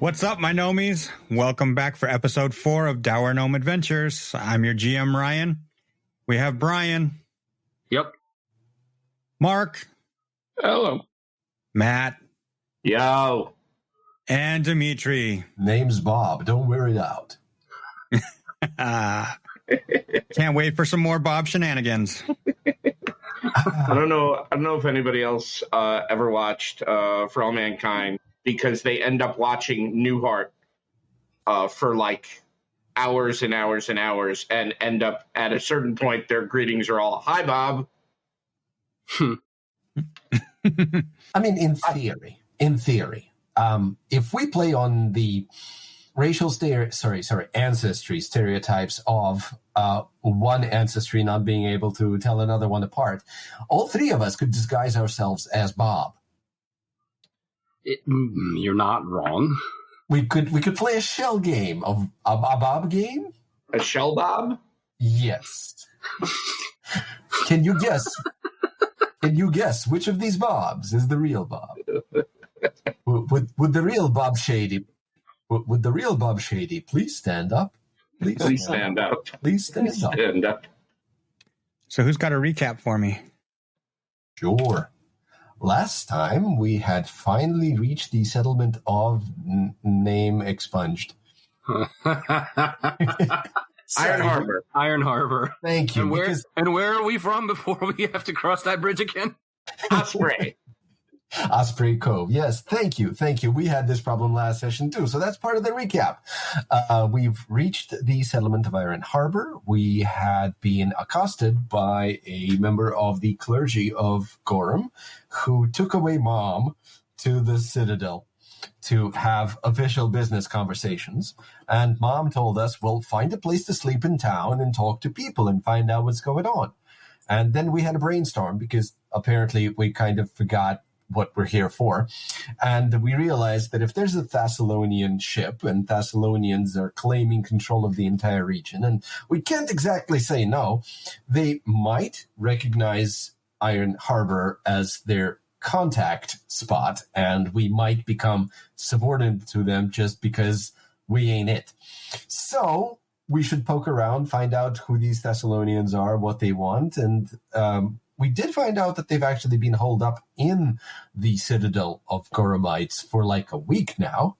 What's up, my gnomies? Welcome back for episode 4 of Dour Gnome Adventures. I'm your GM, Ryan. We have Brian. Yep. Mark. Hello. Matt. Yo. And Dimitri. Name's Bob. Don't wear it out. Can't wait for some more Bob shenanigans. I don't know if anybody else ever watched For All Mankind, because they end up watching Newhart for like hours and hours and hours, and end up at a certain point their greetings are all, "Hi, Bob." I mean, in theory, if we play on the racial ancestry stereotypes of one ancestry not being able to tell another one apart, all three of us could disguise ourselves as Bob. You're not wrong. We could play a shell game of a Bob game. A shell Bob? Yes. Can you guess? Can you guess which of these Bobs is the real Bob? Would the real Bob Shady? Would the real Bob Shady please stand up? Please stand up. Please stand up. So who's got a recap for me? Sure. Last time, we had finally reached the settlement of name expunged. Iron Harbor. Iron Harbor. Thank you. And where are we from before we have to cross that bridge again? Osprey. Osprey Cove. Yes, thank you. We had this problem last session too, so that's part of the recap. We've reached the settlement of Iron Harbor. We had been accosted by a member of the clergy of Gorham who took away Mom to the Citadel to have official business conversations. And Mom told us, well, find a place to sleep in town and talk to people and find out what's going on. And then we had a brainstorm because apparently we kind of forgot what we're here for. And we realized that if there's a Thessalonian ship and Thessalonians are claiming control of the entire region, and we can't exactly say no, they might recognize Iron Harbor as their contact spot, and we might become subordinate to them just because we ain't it. So we should poke around, find out who these Thessalonians are, what they want, and we did find out that they've actually been holed up in the Citadel of Goramites for like a week now.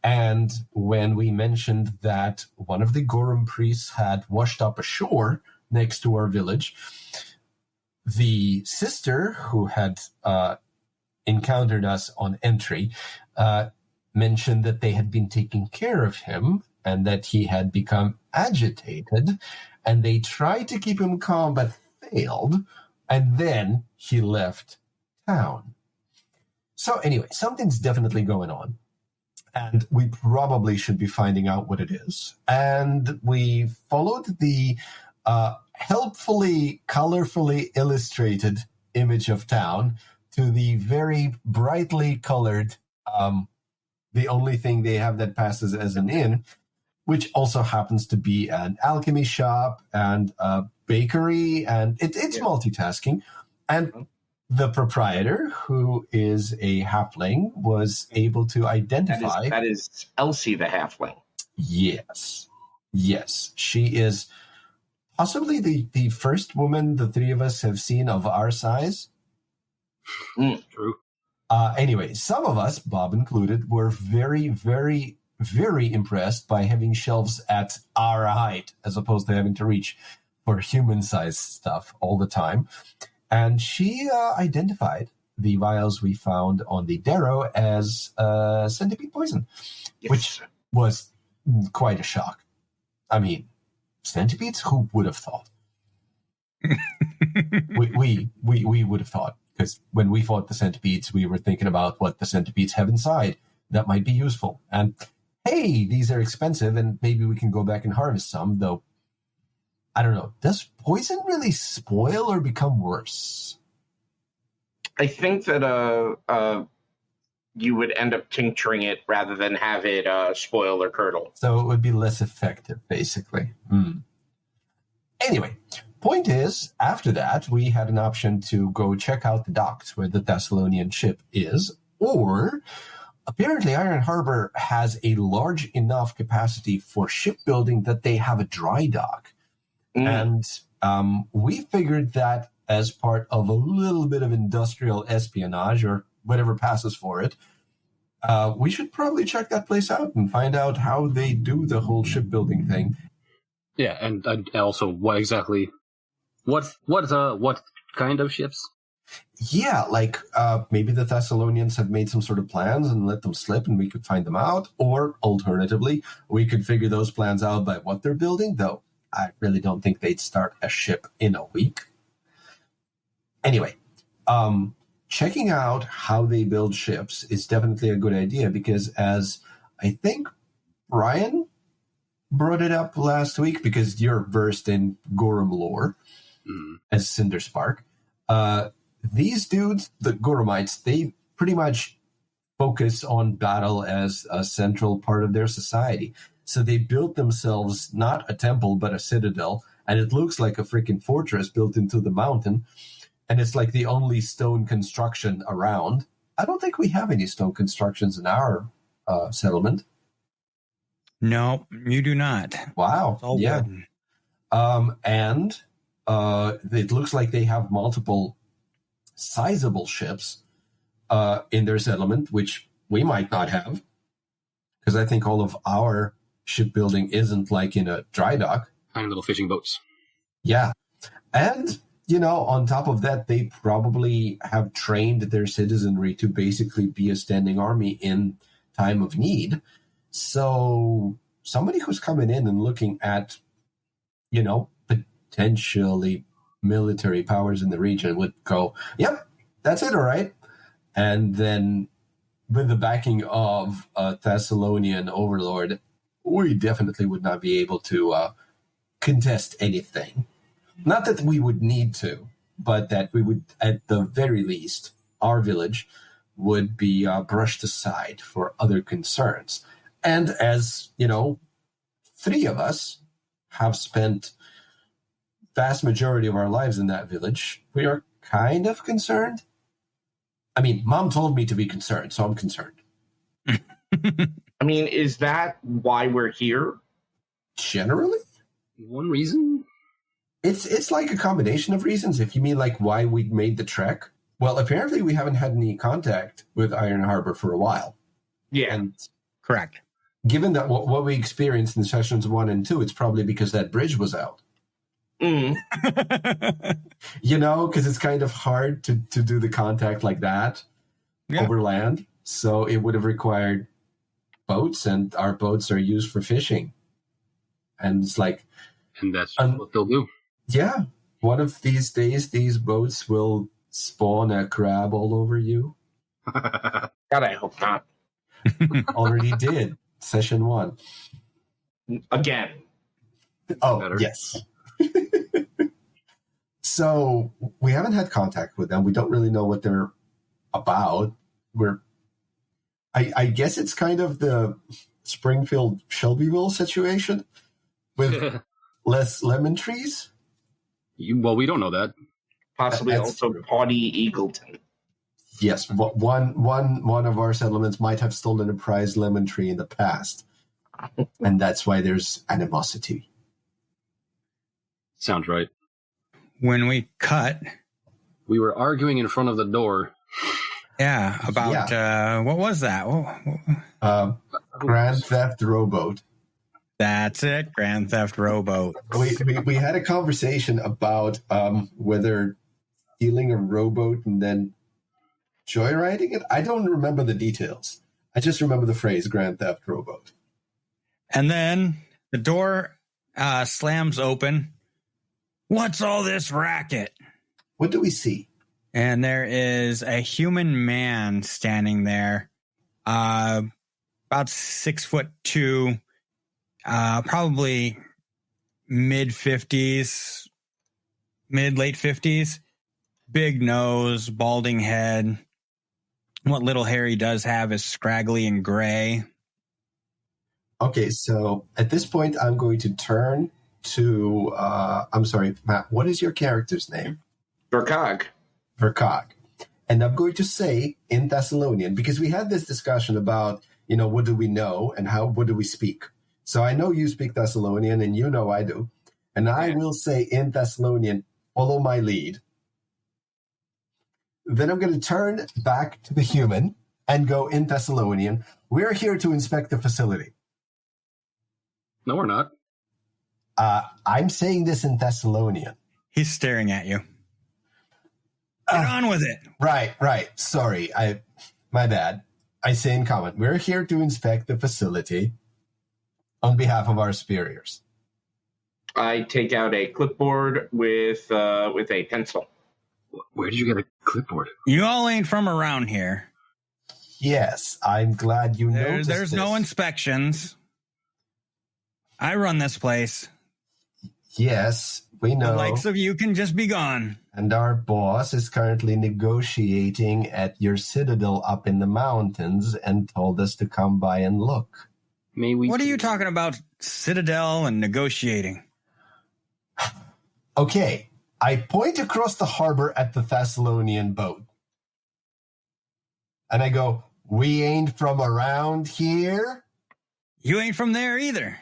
And when we mentioned that one of the Gorham priests had washed up ashore next to our village, the sister who had encountered us on entry mentioned that they had been taking care of him and that he had become agitated, and they tried to keep him calm but failed. And then he left town. So anyway, something's definitely going on. And we probably should be finding out what it is. And we followed the helpfully, colorfully illustrated image of town to the very brightly colored, the only thing they have that passes as an inn, which also happens to be an alchemy shop and a bakery, and it's multitasking. And the proprietor, who is a halfling, was able to identify... That is Elsie the halfling. Yes. She is possibly the first woman the three of us have seen of our size. True. Anyway, some of us, Bob included, were very, very, very impressed by having shelves at our height as opposed to having to reach for human-sized stuff all the time. And she identified the vials we found on the Darrow as centipede poison, Yes. which was quite a shock. I mean, centipedes? Who would have thought? we would have thought, because when we fought the centipedes, we were thinking about what the centipedes have inside that might be useful. And hey, these are expensive, and maybe we can go back and harvest some, though. I don't know. Does poison really spoil or become worse? I think that you would end up tincturing it rather than have it spoil or curdle. So it would be less effective, basically. Anyway, point is, after that, we had an option to go check out the docks where the Thessalonian ship is, or apparently Iron Harbor has a large enough capacity for shipbuilding that they have a dry dock. And we figured that as part of a little bit of industrial espionage or whatever passes for it, we should probably check that place out and find out how they do the whole shipbuilding thing. Yeah, and also what kind of ships? Yeah, like maybe the Thessalonians have made some sort of plans and let them slip and we could find them out. Or alternatively, we could figure those plans out by what they're building, though I really don't think they'd start a ship in a week. Anyway, checking out how they build ships is definitely a good idea because as I think Brian brought it up last week because you're versed in Gorham lore as Cinderspark. These dudes, the Gorhamites, they pretty much focus on battle as a central part of their society. So they built themselves not a temple, but a citadel. And it looks like a freaking fortress built into the mountain. And it's like the only stone construction around. I don't think we have any stone constructions in our settlement. No, you do not. Wow. It's all yeah. wood. And it looks like they have multiple sizable ships in their settlement, which we might not have. Because I think all of our shipbuilding isn't like in a dry dock. Tiny little fishing boats. Yeah. And, on top of that, they probably have trained their citizenry to basically be a standing army in time of need. So somebody who's coming in and looking at, potentially military powers in the region would go, yep, that's it, all right. And then with the backing of a Thessalonian overlord, we definitely would not be able to contest anything. Not that we would need to, but that we would, at the very least, our village would be brushed aside for other concerns. And as, three of us have spent vast majority of our lives in that village, we are kind of concerned. I mean, Mom told me to be concerned, so I'm concerned. I mean, is that why we're here? Generally? One reason? It's like a combination of reasons. If you mean like why we made the trek. Well, apparently we haven't had any contact with Iron Harbor for a while. Yeah. And Correct. given that what we experienced in sessions 1 and 2, it's probably because that bridge was out. Because it's kind of hard to do the contact like that over land. So it would have required boats, and our boats are used for fishing. And it's like... And that's what they'll do. Yeah. One of these days, these boats will spawn a crab all over you. God, I hope not. Already did. Session 1. Again. Oh, Better. yes. So we haven't had contact with them. We don't really know what they're about. I guess it's kind of the Springfield Shelbyville situation with less lemon trees. Well, we don't know that. Possibly That's also true. Pawnee Eagleton. Yes, one of our settlements might have stolen a prized lemon tree in the past, and that's why there's animosity. Sounds right. When we cut, We were arguing in front of the door. about what was that? Grand Theft Rowboat. That's it, Grand Theft Rowboat. We had a conversation about whether stealing a rowboat and then joyriding it. I don't remember the details. I just remember the phrase Grand Theft Rowboat. And then the door slams open. What's all this racket? What do we see? And there is a human man standing there, about 6'2", probably late 50s, big nose, balding head. What little hair he does have is scraggly and gray. Okay, so at this point, I'm going to turn to... I'm sorry, Matt, what is your character's name? Verkog. Verkog. And I'm going to say in Thessalonian, because we had this discussion about, what do we know and what do we speak? So I know you speak Thessalonian and you know I do. And I will say in Thessalonian, follow my lead. Then I'm going to turn back to the human and go in Thessalonian. We're here to inspect the facility. No, we're not. I'm saying this in Thessalonian. He's staring at you. Get on with it. Right. Sorry, my bad. I say in common, we're here to inspect the facility on behalf of our superiors. I take out a clipboard with a pencil. Where did you get a clipboard? You all ain't from around here. Yes, I'm glad you noticed There's this. no inspections. I run this place. Yes, we know. The likes of you can just be gone. And our boss is currently negotiating at your citadel up in the mountains and told us to come by and look. What are you talking about, citadel and negotiating? Okay, I point across the harbor at the Thessalonian boat. And I go, we ain't from around here? You ain't from there either.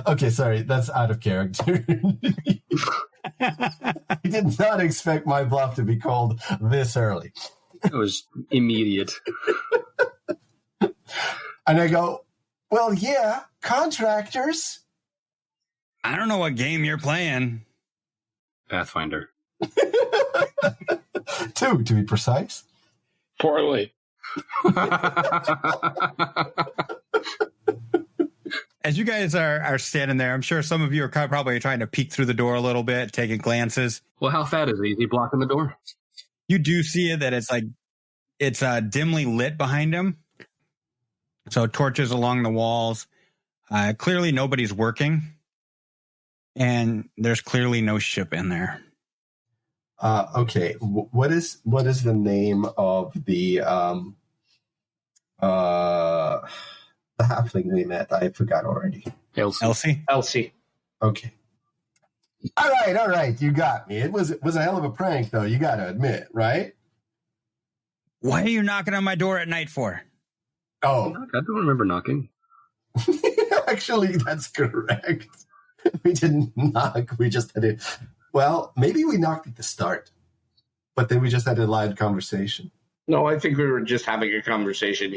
Okay, sorry, that's out of character. I did not expect my bluff to be called this early. It was immediate. And I go, well, yeah, contractors. I don't know what game you're playing. Pathfinder. 2, to be precise. Poorly. As you guys are standing there, I'm sure some of you are probably trying to peek through the door a little bit, taking glances. Well, how fat is he? Is he blocking the door? You do see that it's dimly lit behind him. So torches along the walls. Clearly nobody's working. And there's clearly no ship in there. Okay, what is the name of the halfling we met? I forgot already. Elsie? Elsie. Okay. All right, you got me. It was a hell of a prank, though, you got to admit, right? Why are you knocking on my door at night for? Oh. I don't remember knocking. Actually, that's correct. We didn't knock. We just had it. Well, maybe we knocked at the start, but then we just had a loud conversation. No, I think we were just having a conversation.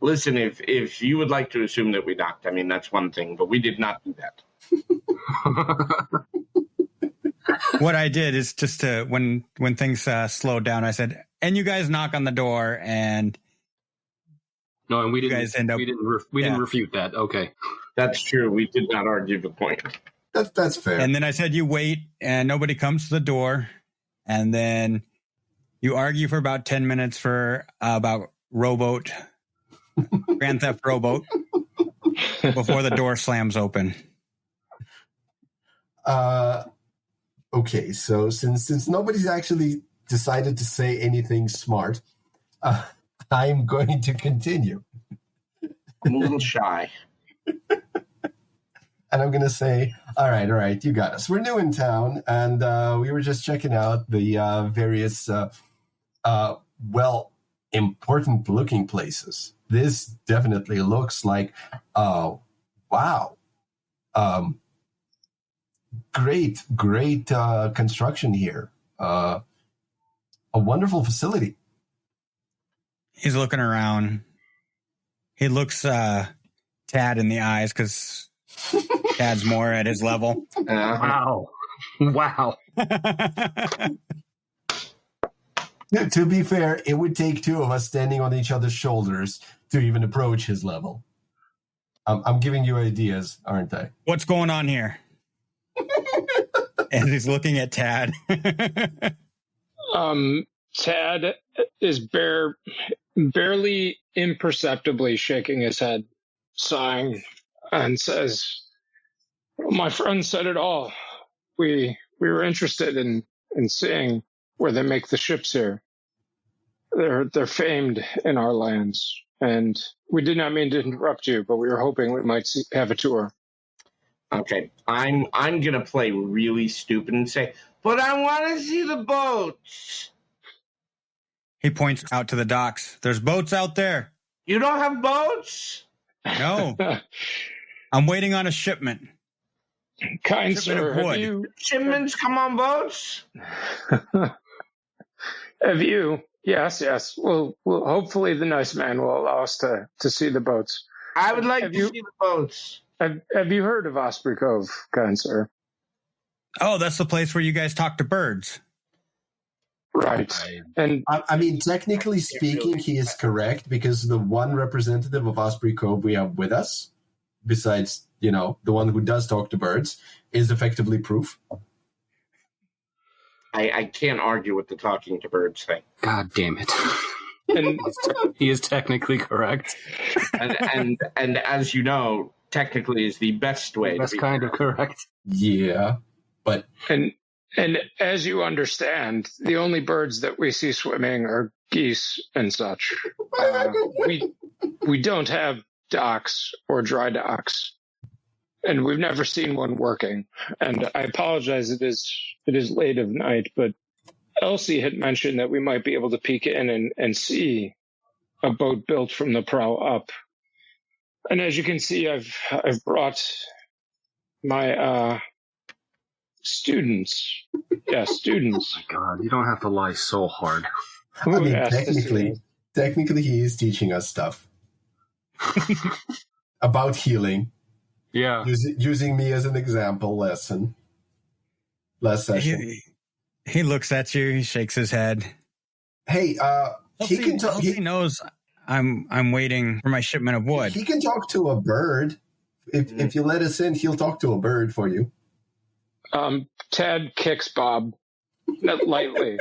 Listen, if you would like to assume that we knocked, I mean, that's one thing, but we did not do that. What I did is just to, when things slowed down, I said, and you guys knock on the door, and no, and we didn't. Guys end up, we didn't refute that. Okay, that's true. We did not argue the point. That's fair. And then I said, you wait, and nobody comes to the door, and then you argue for about 10 minutes for about Rowboat, Grand Theft Rowboat, before the door slams open. Okay, so since nobody's actually decided to say anything smart, I'm going to continue. I'm a little shy. And I'm going to say, all right, you got us. We're new in town, and we were just checking out the various, important-looking places. This definitely looks like, wow. Great construction here. A wonderful facility. He's looking around. He looks Tad in the eyes because Tad's more at his level. Wow. To be fair, it would take two of us standing on each other's shoulders to even approach his level. I'm giving you ideas, aren't I? What's going on here? And he's looking at Tad. Tad is barely imperceptibly shaking his head, sighing, and says, well, my friend said it all. We were interested in seeing where they make the ships here. They're famed in our lands, and we did not mean to interrupt you, but we were hoping we might have a tour. Okay, I'm gonna play really stupid and say, but I want to see the boats. He points out to the docks. There's boats out there. You don't have boats? No. I'm waiting on a shipment. Kind Shipment sir, of have wood. you Shipments come on boats? have you? Yes. Well, hopefully the nice man will allow us to see the boats. I would like Have to you- see the boats. Have you heard of Osprey Cove, kind sir? Oh, that's the place where you guys talk to birds. Right. And I mean, technically speaking, he is correct because the one representative of Osprey Cove we have with us, besides, the one who does talk to birds, is effectively proof. I can't argue with the talking to birds thing. God damn it. and He is technically correct. And as you know, technically is the best way That's to be. kind of correct. Yeah, but and as you understand, the only birds that we see swimming are geese and such. We don't have docks or dry docks, and we've never seen one working. And I apologize, it is late of night, but Elsie had mentioned that we might be able to peek in and see a boat built from the prow up. And as you can see, I've brought my students. Yeah, students. Oh my God, you don't have to lie so hard. Who I mean, asked to see technically he is teaching us stuff about healing, Yeah. using me as an example lesson. Last session. He looks at you. He shakes his head. Hey, he can talk. Elsie knows I'm waiting for my shipment of wood. He can talk to a bird. If you let us in, he'll talk to a bird for you. Tad kicks Bob lightly.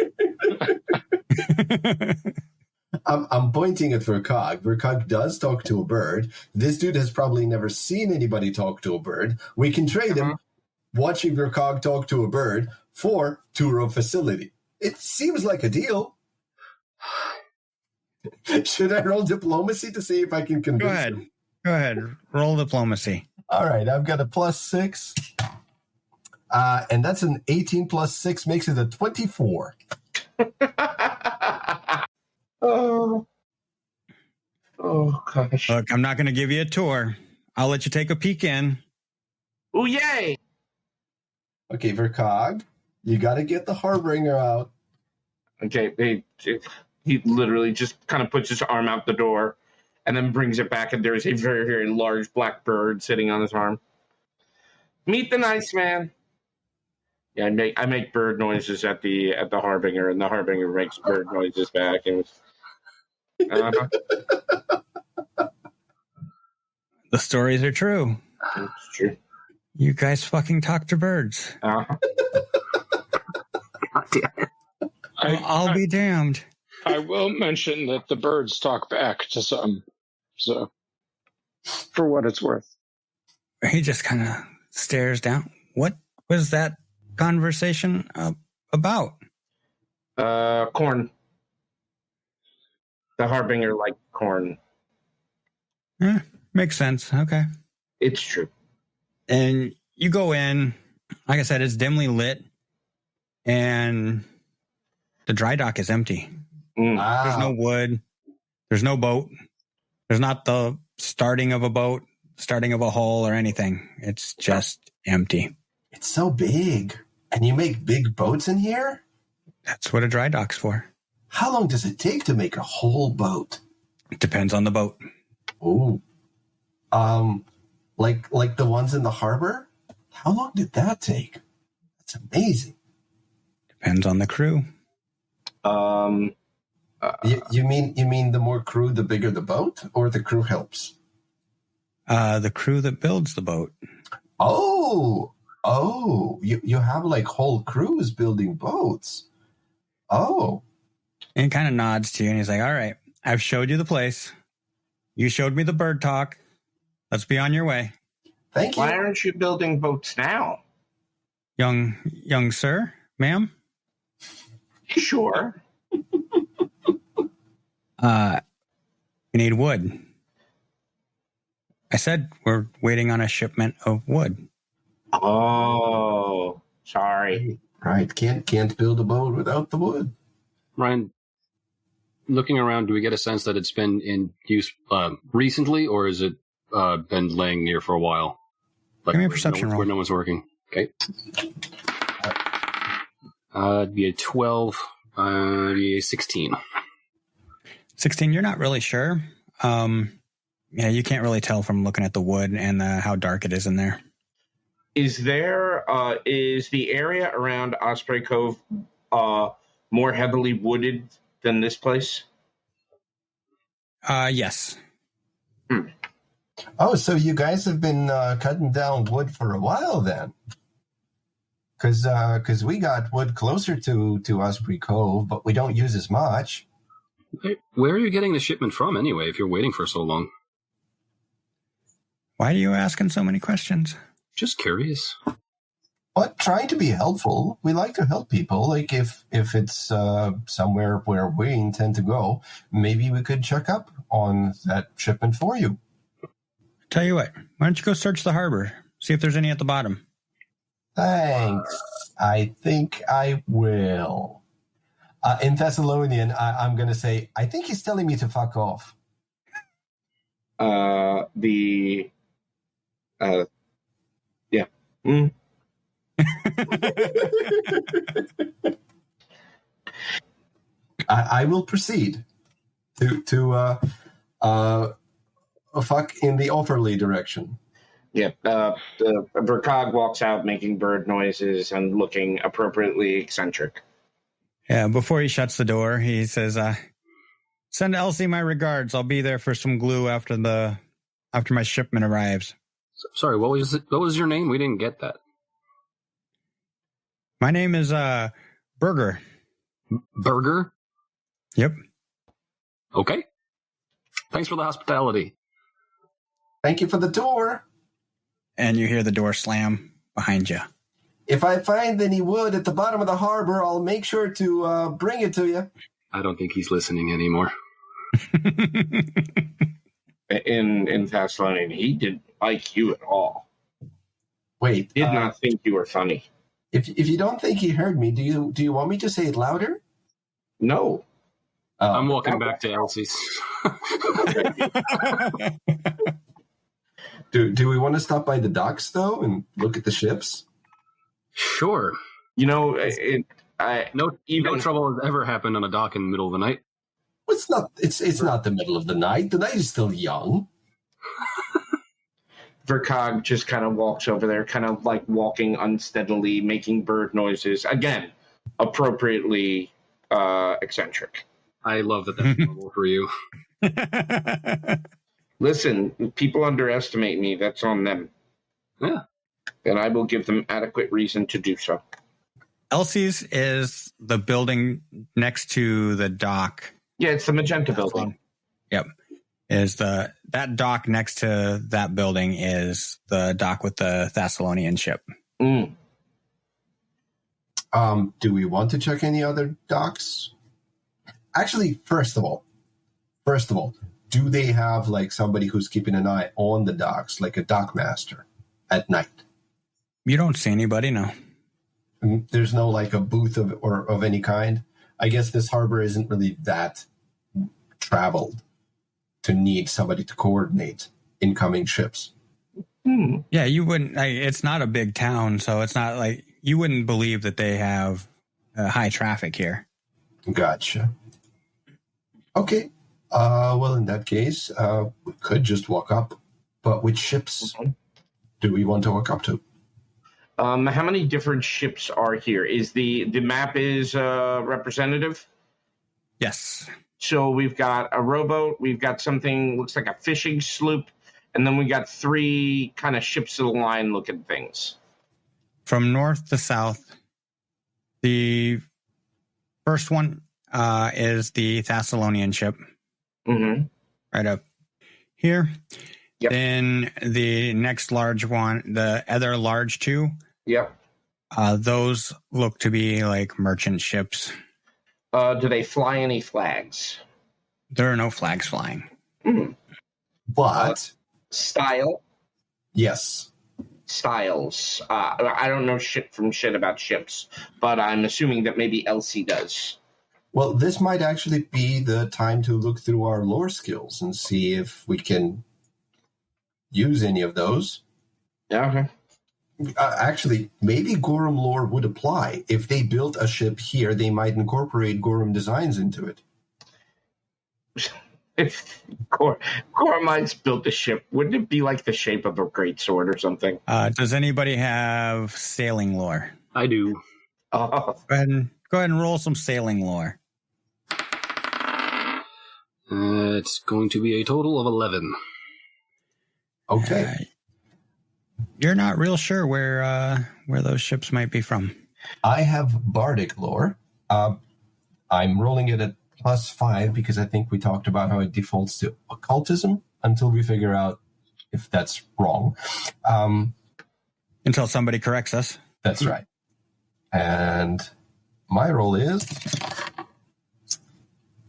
I'm pointing at Verkog. Verkog does talk to a bird. This dude has probably never seen anybody talk to a bird. We can trade him watching Verkog talk to a bird for tour of facility. It seems like a deal. Should I roll diplomacy to see if I can convince him? Go ahead. Roll diplomacy. All right, I've got a +6. And that's an 18 plus 6 makes it a 24. Oh gosh. Look, I'm not going to give you a tour. I'll let you take a peek in. Oh yay! Okay, Verkog, you got to get the Harbinger out. Okay, he literally just kind of puts his arm out the door and then brings it back, and there is a very, very large black bird sitting on his arm. Meet the nice man. Yeah, I make bird noises at the Harbinger, and the Harbinger makes bird noises back. And The stories are true. it's true. You guys fucking talk to birds. God damn it. I'll be damned. I will mention that the birds talk back to some, so for what it's worth. He just kind of stares down. What was that conversation about? Corn. The Harbinger like corn. Makes sense. Okay. It's true. And you go in, like I said, it's dimly lit, and the dry dock is empty. Wow. There's no wood. There's no boat. There's not the starting of a boat, starting of a hull or anything. It's just empty. It's so big. And you make big boats in here? That's what a dry dock's for. How long does it take to make a whole boat? It depends on the boat. Ooh. Like the ones in the harbor? How long did that take? That's amazing. Depends on the crew. You mean the more crew, the bigger the boat, or the crew helps? The crew that builds the boat. Oh, you have like whole crews building boats. Oh, And he kind of nods to you, and he's like, all right, I've showed you the place. You showed me the bird talk. Let's be on your way. thank you. Why aren't you building boats now? Young sir, ma'am. Sure. We need wood. I said we're waiting on a shipment of wood. Oh, sorry. Right. Can't build a boat without the wood. Ryan, looking around, do we get a sense that it's been in use recently, or has it been laying near for a while? Like Give me a perception roll. where no one's working. Okay. It'd be a 12, be a 16. 16, you're not really sure. Yeah, you can't really tell from looking at the wood and how dark it is in there. Is the area around Osprey Cove more heavily wooded than this place? Yes. Oh, so you guys have been cutting down wood for a while then? Because we got wood closer to Osprey Cove, but we don't use as much. Where are you getting the shipment from anyway, if you're waiting for so long? Why are you asking so many questions? Just curious. But trying to be helpful. We like to help people. Like if it's somewhere where we intend to go, maybe we could check up on that shipment for you. Tell you what, why don't you go search the harbor, see if there's any at the bottom. Thanks. I think I will. In Thessalonian, I'm going to say, I think he's telling me to fuck off. Yeah. Mm. I will proceed to fuck in the Offerly direction. Yeah. Vercog walks out making bird noises and looking appropriately eccentric. Yeah, before he shuts the door, he says, send Elsie my regards. I'll be there for some glue after my shipment arrives. Sorry, what was your name? We didn't get that. My name is Burger. Burger? Yep. Okay. Thanks for the hospitality. Thank you for the tour. And you hear the door slam behind you. If I find any wood at the bottom of the harbor, I'll make sure to bring it to you. I don't think he's listening anymore. In Thessalonian, he didn't like you at all. Wait, Did not think you were funny. If you don't think he heard me, do you want me to say it louder? No. I'm walking back to Elsie's. Do we want to stop by the docks though and look at the ships? Sure. You know, no trouble has ever happened on a dock in the middle of the night. It's not. It's not the middle of the night. The night is still young. Vercog just kind of walks over there, kind of like walking unsteadily, making bird noises. Again, appropriately eccentric. I love that that's normal for you. Listen, people underestimate me. That's on them. Yeah. And I will give them adequate reason to do so. Elsie's is the building next to the dock. Yeah, it's the Magenta building. Yep. That dock next to that building is the dock with the Thessalonian ship. Mm. Do we want to check any other docks? Actually, first of all, do they have like somebody who's keeping an eye on the docks, like a dock master at night? You don't see anybody, no. There's no like a booth of any kind. I guess this harbor isn't really that traveled to need somebody to coordinate incoming ships. Yeah, you wouldn't. It's not a big town, so it's not like you wouldn't believe that they have high traffic here. Gotcha. Okay. Well, in that case, we could just walk up. But which ships do we want to walk up to? How many different ships are here? Is the map is representative? Yes. So we've got a rowboat, we've got something looks like a fishing sloop, and then we got 3 kind of ships of the line looking things. From north to south, the first one is the Thessalonian ship. Mm-hmm. Right up here. Yep. Then the next large one, the other large 2. Yep. Those look to be like merchant ships. Do they fly any flags? There are no flags flying. Mm. But Style? yes. styles. I don't know shit from shit about ships, but I'm assuming that maybe Elsie does. Well, this might actually be the time to look through our lore skills and see if we can use any of those. Yeah, okay. Actually, maybe Gorham lore would apply. If they built a ship here, they might incorporate Gorham designs into it. If Goramites built a ship, wouldn't it be like the shape of a greatsword or something? Does anybody have sailing lore? I do. Oh, Go ahead and roll some sailing lore. It's going to be a total of 11. Okay. You're not real sure where those ships might be from. I have bardic lore. I'm rolling it at +5 because I think we talked about how it defaults to occultism until we figure out if that's wrong. Until somebody corrects us. That's right. And my roll is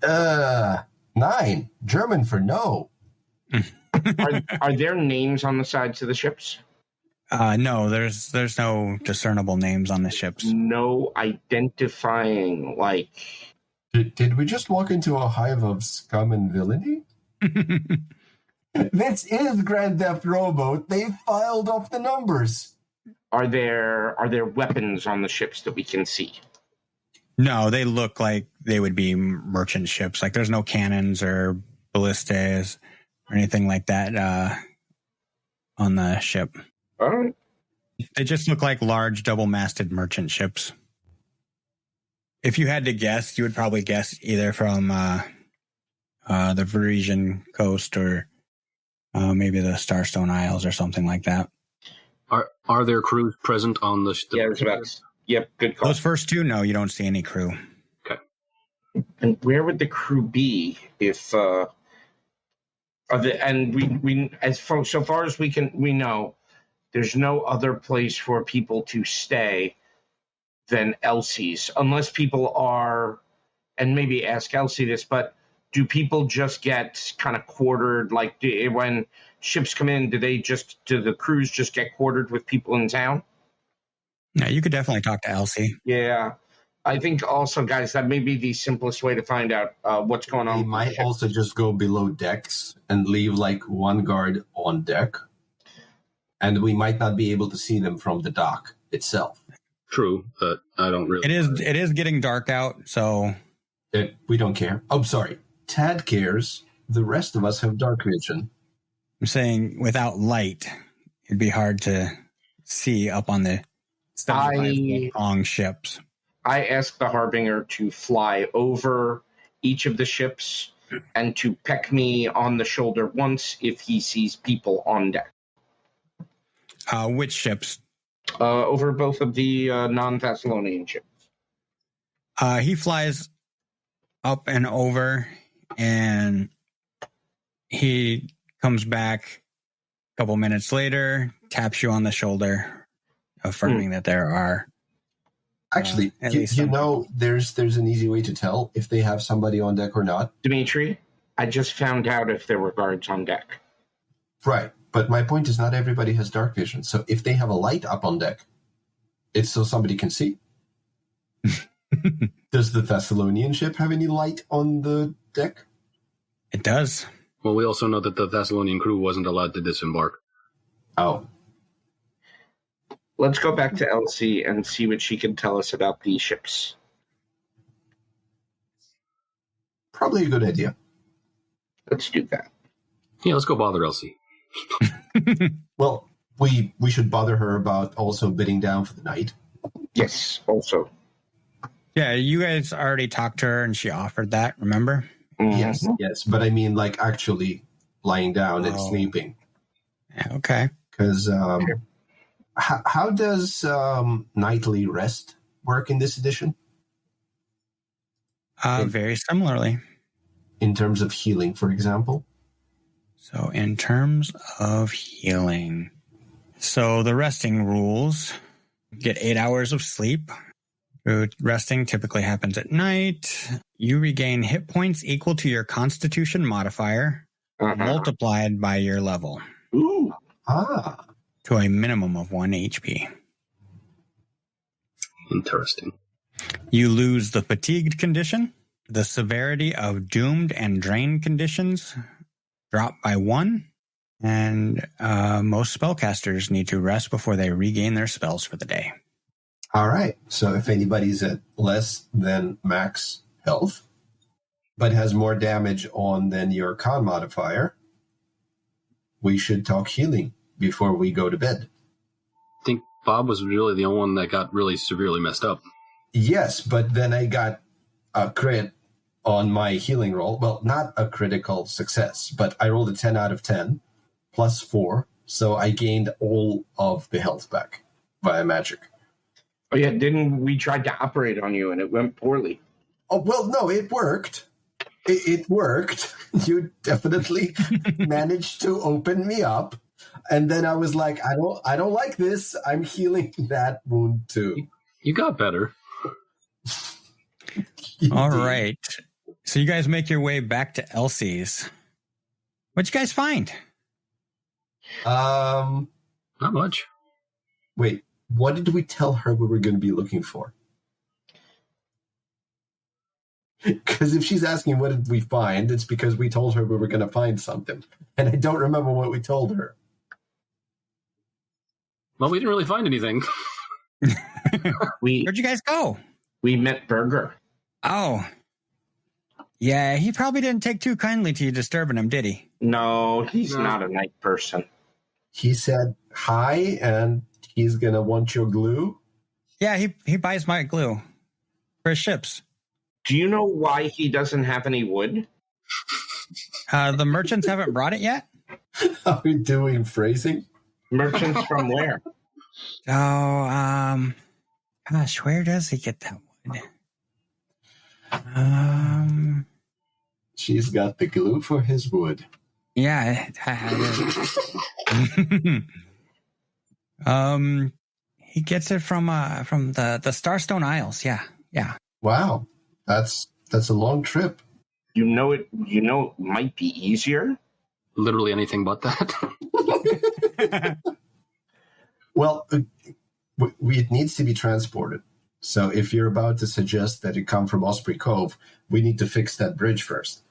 9. German for no. are there names on the sides of the ships? No, there's no discernible names on the ships. No identifying, like... Did we just walk into a hive of scum and villainy? This is Grand Theft Rowboat. They filed off the numbers. Are there weapons on the ships that we can see? No, they look like they would be merchant ships. Like there's no cannons or ballistas or anything like that on the ship. All right. They just look like large double-masted merchant ships. If you had to guess, you would probably guess either from the Varisian coast or maybe the Starstone Isles or something like that. Are there crews present on the Yeah, it was about... Yep, good call. Those first two, no, you don't see any crew. Okay. And where would the crew be if... so far as we know, there's no other place for people to stay than Elsie's, unless people are, and maybe ask Elsie this, but do people just get kind of quartered? Like when ships come in, do the crews just get quartered with people in town? Yeah, you could definitely talk to Elsie. Yeah. I think also, guys, that may be the simplest way to find out what's going on. They might also just go below decks and leave like one guard on deck. And we might not be able to see them from the dock itself. True, but I don't really... It is getting dark out, so... We don't care. Oh, sorry. Tad cares. The rest of us have dark vision. I'm saying without light, it'd be hard to see up on the 75-long ships. I asked the Harbinger to fly over each of the ships and to peck me on the shoulder once if he sees people on deck. Which ships? Over both of the non-Thessalonian ships. He flies up and over, and he comes back a couple minutes later, taps you on the shoulder, affirming that there are... Actually, you know, there's an easy way to tell if they have somebody on deck or not. Dimitri, I just found out if there were guards on deck. Right. But my point is not everybody has dark vision. So if they have a light up on deck, it's so somebody can see. Does the Thessalonian ship have any light on the deck? It does. Well, we also know that the Thessalonian crew wasn't allowed to disembark. Oh. Let's go back to Elsie and see what she can tell us about these ships. Probably a good idea. Let's do that. Yeah, let's go bother Elsie. Well, we should bother her about also bidding down for the night. Yes, also. Yeah, you guys already talked to her and she offered that, remember? Mm-hmm. Yes. But I mean, like, actually lying down and sleeping. Yeah, okay. Because how does nightly rest work in this edition? Very similarly. In terms of healing, for example? So in terms of healing, so the resting rules, get 8 hours of sleep. Resting typically happens at night. You regain hit points equal to your constitution modifier, multiplied by your level. Ooh. Ah. to a minimum of 1 HP. Interesting. You lose the fatigued condition. The severity of doomed and drained conditions drop by 1. And most spellcasters need to rest before they regain their spells for the day. All right. So if anybody's at less than max health, but has more damage on than your con modifier, we should talk healing before we go to bed. I think Bob was really the only one that got really severely messed up. Yes, but then I got a crit on my healing roll. Well, not a critical success, but I rolled a 10 out of 10 plus 4. So I gained all of the health back via magic. Oh, yeah. Didn't we try to operate on you and it went poorly? Oh, well, no, it worked. It worked. You definitely managed to open me up. And then I was like, I don't like this. I'm healing that wound too. You got better. All right. So you guys make your way back to Elsie's. What'd you guys find? Not much. Wait, what did we tell her we were going to be looking for? Because if she's asking what did we find, it's because we told her we were going to find something. And I don't remember what we told her. Well, we didn't really find anything. Where'd you guys go? We met Burger. Oh. Yeah, he probably didn't take too kindly to you disturbing him, did he? No, he's not a night person. He said hi, and he's going to want your glue. Yeah, he buys my glue for his ships. Do you know why he doesn't have any wood? The merchants haven't brought it yet? Are we doing phrasing? Merchants from where? Oh, gosh, where does he get that wood? She's got the glue for his wood. Yeah. He gets it from the Starstone Isles. Yeah. Wow, that's a long trip. You know it might be easier. Literally anything but that. Well, it needs to be transported. So if you're about to suggest that it come from Osprey Cove, we need to fix that bridge first.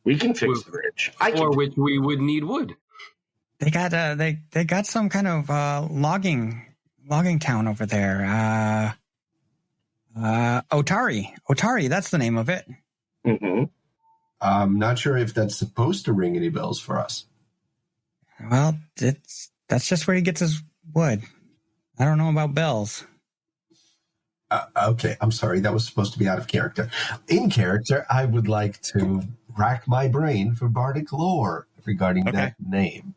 We can fix the bridge. For which we would need wood. They got they got some kind of logging town over there. Otari, that's the name of it. Mm-hmm. I'm not sure if that's supposed to ring any bells for us. Well, that's just where he gets his wood. I don't know about bells. Okay, I'm sorry. That was supposed to be out of character. In character, I would like to rack my brain for bardic lore regarding that name.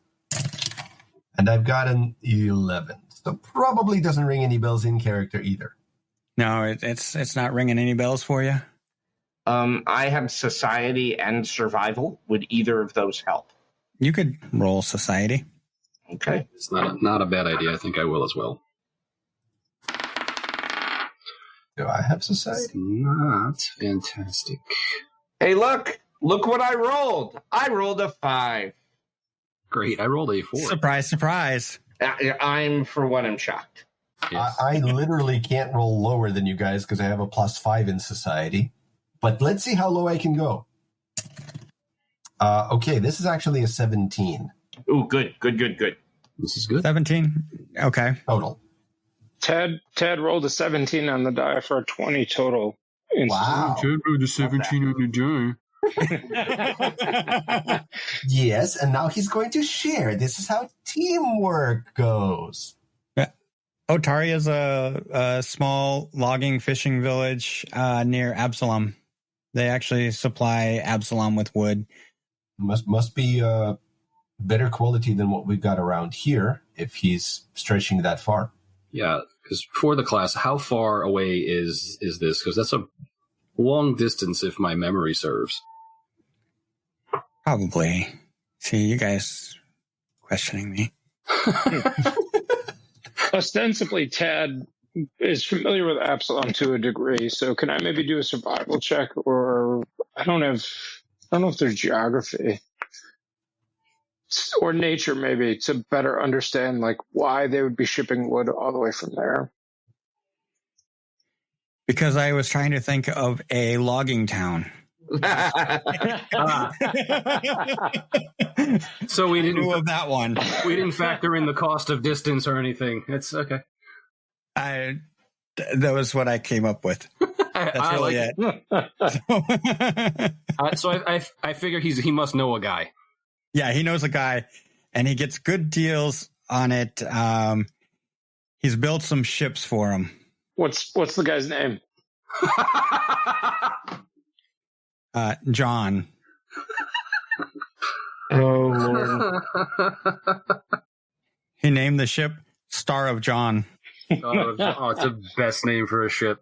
And I've got an 11. So probably doesn't ring any bells in character either. No, it's not ringing any bells for you? I have society and survival. Would either of those help? You could roll society. Okay. It's not a bad idea. I think I will as well. Do I have society? It's not fantastic. Hey, look what I rolled. I rolled a 5. Great. I rolled a 4. Surprise, surprise. I'm shocked. Yes. I literally can't roll lower than you guys because I have a +5 in society. But let's see how low I can go. Okay, this is actually a 17. Ooh, good. This is good. 17. Okay. Total. Ted rolled a 17 on the die for a 20 total. Wow. Ted rolled a 17 on the die. Yes, and now he's going to share. This is how teamwork goes. Otari is a small logging fishing village near Absalom. They actually supply Absalom with wood. Must be better quality than what we've got around here if he's stretching that far. Yeah, because for the class, how far away is this? Because that's a long distance if my memory serves. Probably. See, you guys questioning me. Ostensibly, Ted is familiar with Absalom to a degree, so can I maybe do a survival check? Or I don't know if there's geography. or nature maybe, to better understand like why they would be shipping wood all the way from there. Because I was trying to think of a logging town. So we knew of that one. We didn't factor in the cost of distance or anything. It's okay. That was what I came up with. That's really it. So I figure he must know a guy. Yeah, he knows a guy, and he gets good deals on it. He's built some ships for him. What's the guy's name? John. Oh, Lord. He named the ship Star of John. It's the best name for a ship.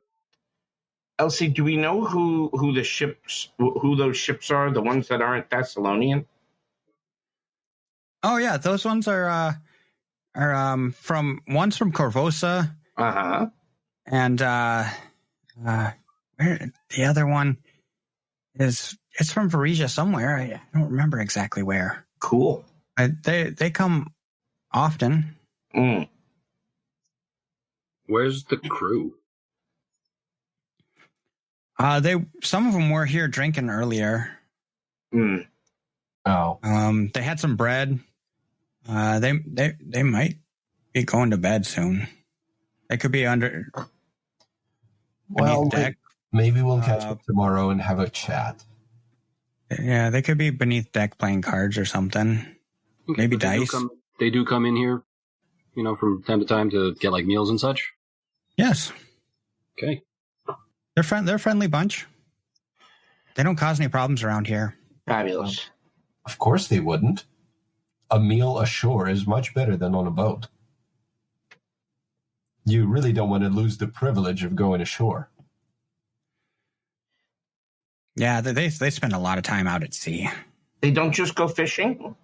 Elsie, do we know who those ships are? The ones that aren't Thessalonian? Oh yeah, those ones are from Corvosa. Uh-huh. And where the other one is, it's from Varesia somewhere. I don't remember exactly where. Cool. They come often. Mm. Where's the crew? Some of them were here drinking earlier. Mm. Oh. They had some bread. They might be going to bed soon. They could be under. Well, deck. Maybe we'll catch up tomorrow and have a chat. Yeah, they could be beneath deck playing cards or something. Okay, Maybe they dice. They do come in here, from time to time to get like meals and such. Yes. Okay. They're a friendly bunch. They don't cause any problems around here. Fabulous. Of course they wouldn't. A meal ashore is much better than on a boat. You really don't want to lose the privilege of going ashore. Yeah, they spend a lot of time out at sea. They don't just go fishing?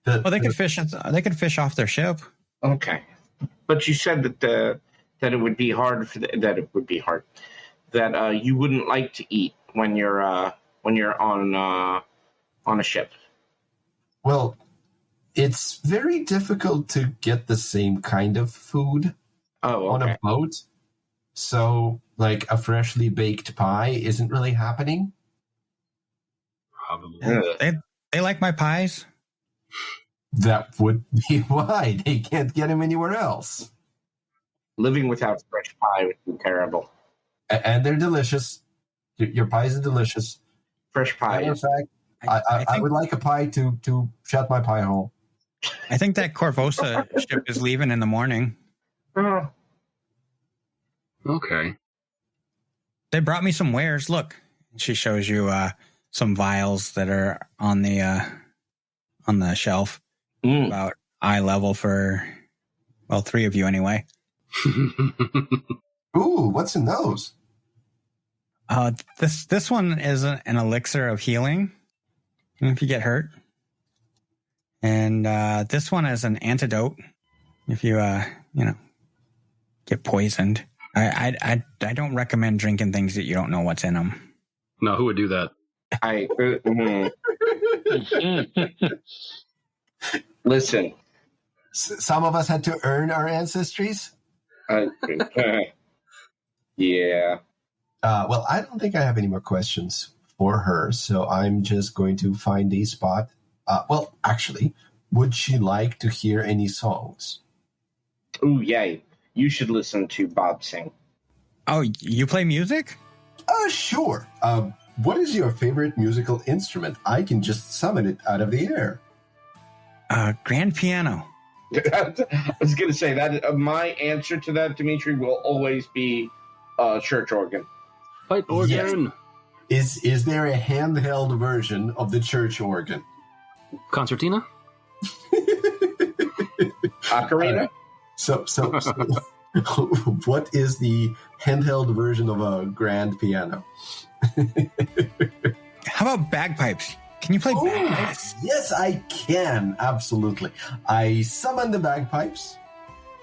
Well, they could fish. They could fish off their ship. Okay. But you said that it would be hard that you wouldn't like to eat when you're on a ship. Well, it's very difficult to get the same kind of food on a boat. So, like a freshly baked pie isn't really happening. Probably. They like my pies. That would be why they can't get them anywhere else. Living without fresh pie would be terrible. And they're delicious. Your pies are delicious. Fresh pie. In fact, I would like a pie to shut my pie hole. I think that Corvosa ship is leaving in the morning. Okay. They brought me some wares. Look, she shows you some vials that are on the shelf, about eye level for, well, 3 of you anyway. Ooh, what's in those? This one is an elixir of healing if you get hurt, and this one is an antidote if you get poisoned. I don't recommend drinking things that you don't know what's in them. No, who would do that? Listen. Some of us had to earn our ancestries. Yeah. Well, I don't think I have any more questions for her, so I'm just going to find a spot. Well, actually, would she like to hear any songs? Ooh, yay. You should listen to Bob sing. Oh, you play music? Sure. What is your favorite musical instrument? I can just summon it out of the air. Grand piano. I was going to say that my answer to that, Dimitri, will always be church organ. Pipe organ. Yes. Is there a handheld version of the church organ? Concertina? Ocarina? So what is the handheld version of a grand piano? How about bagpipes? Can you play bagpipes? Yes, I can. Absolutely. I summon the bagpipes.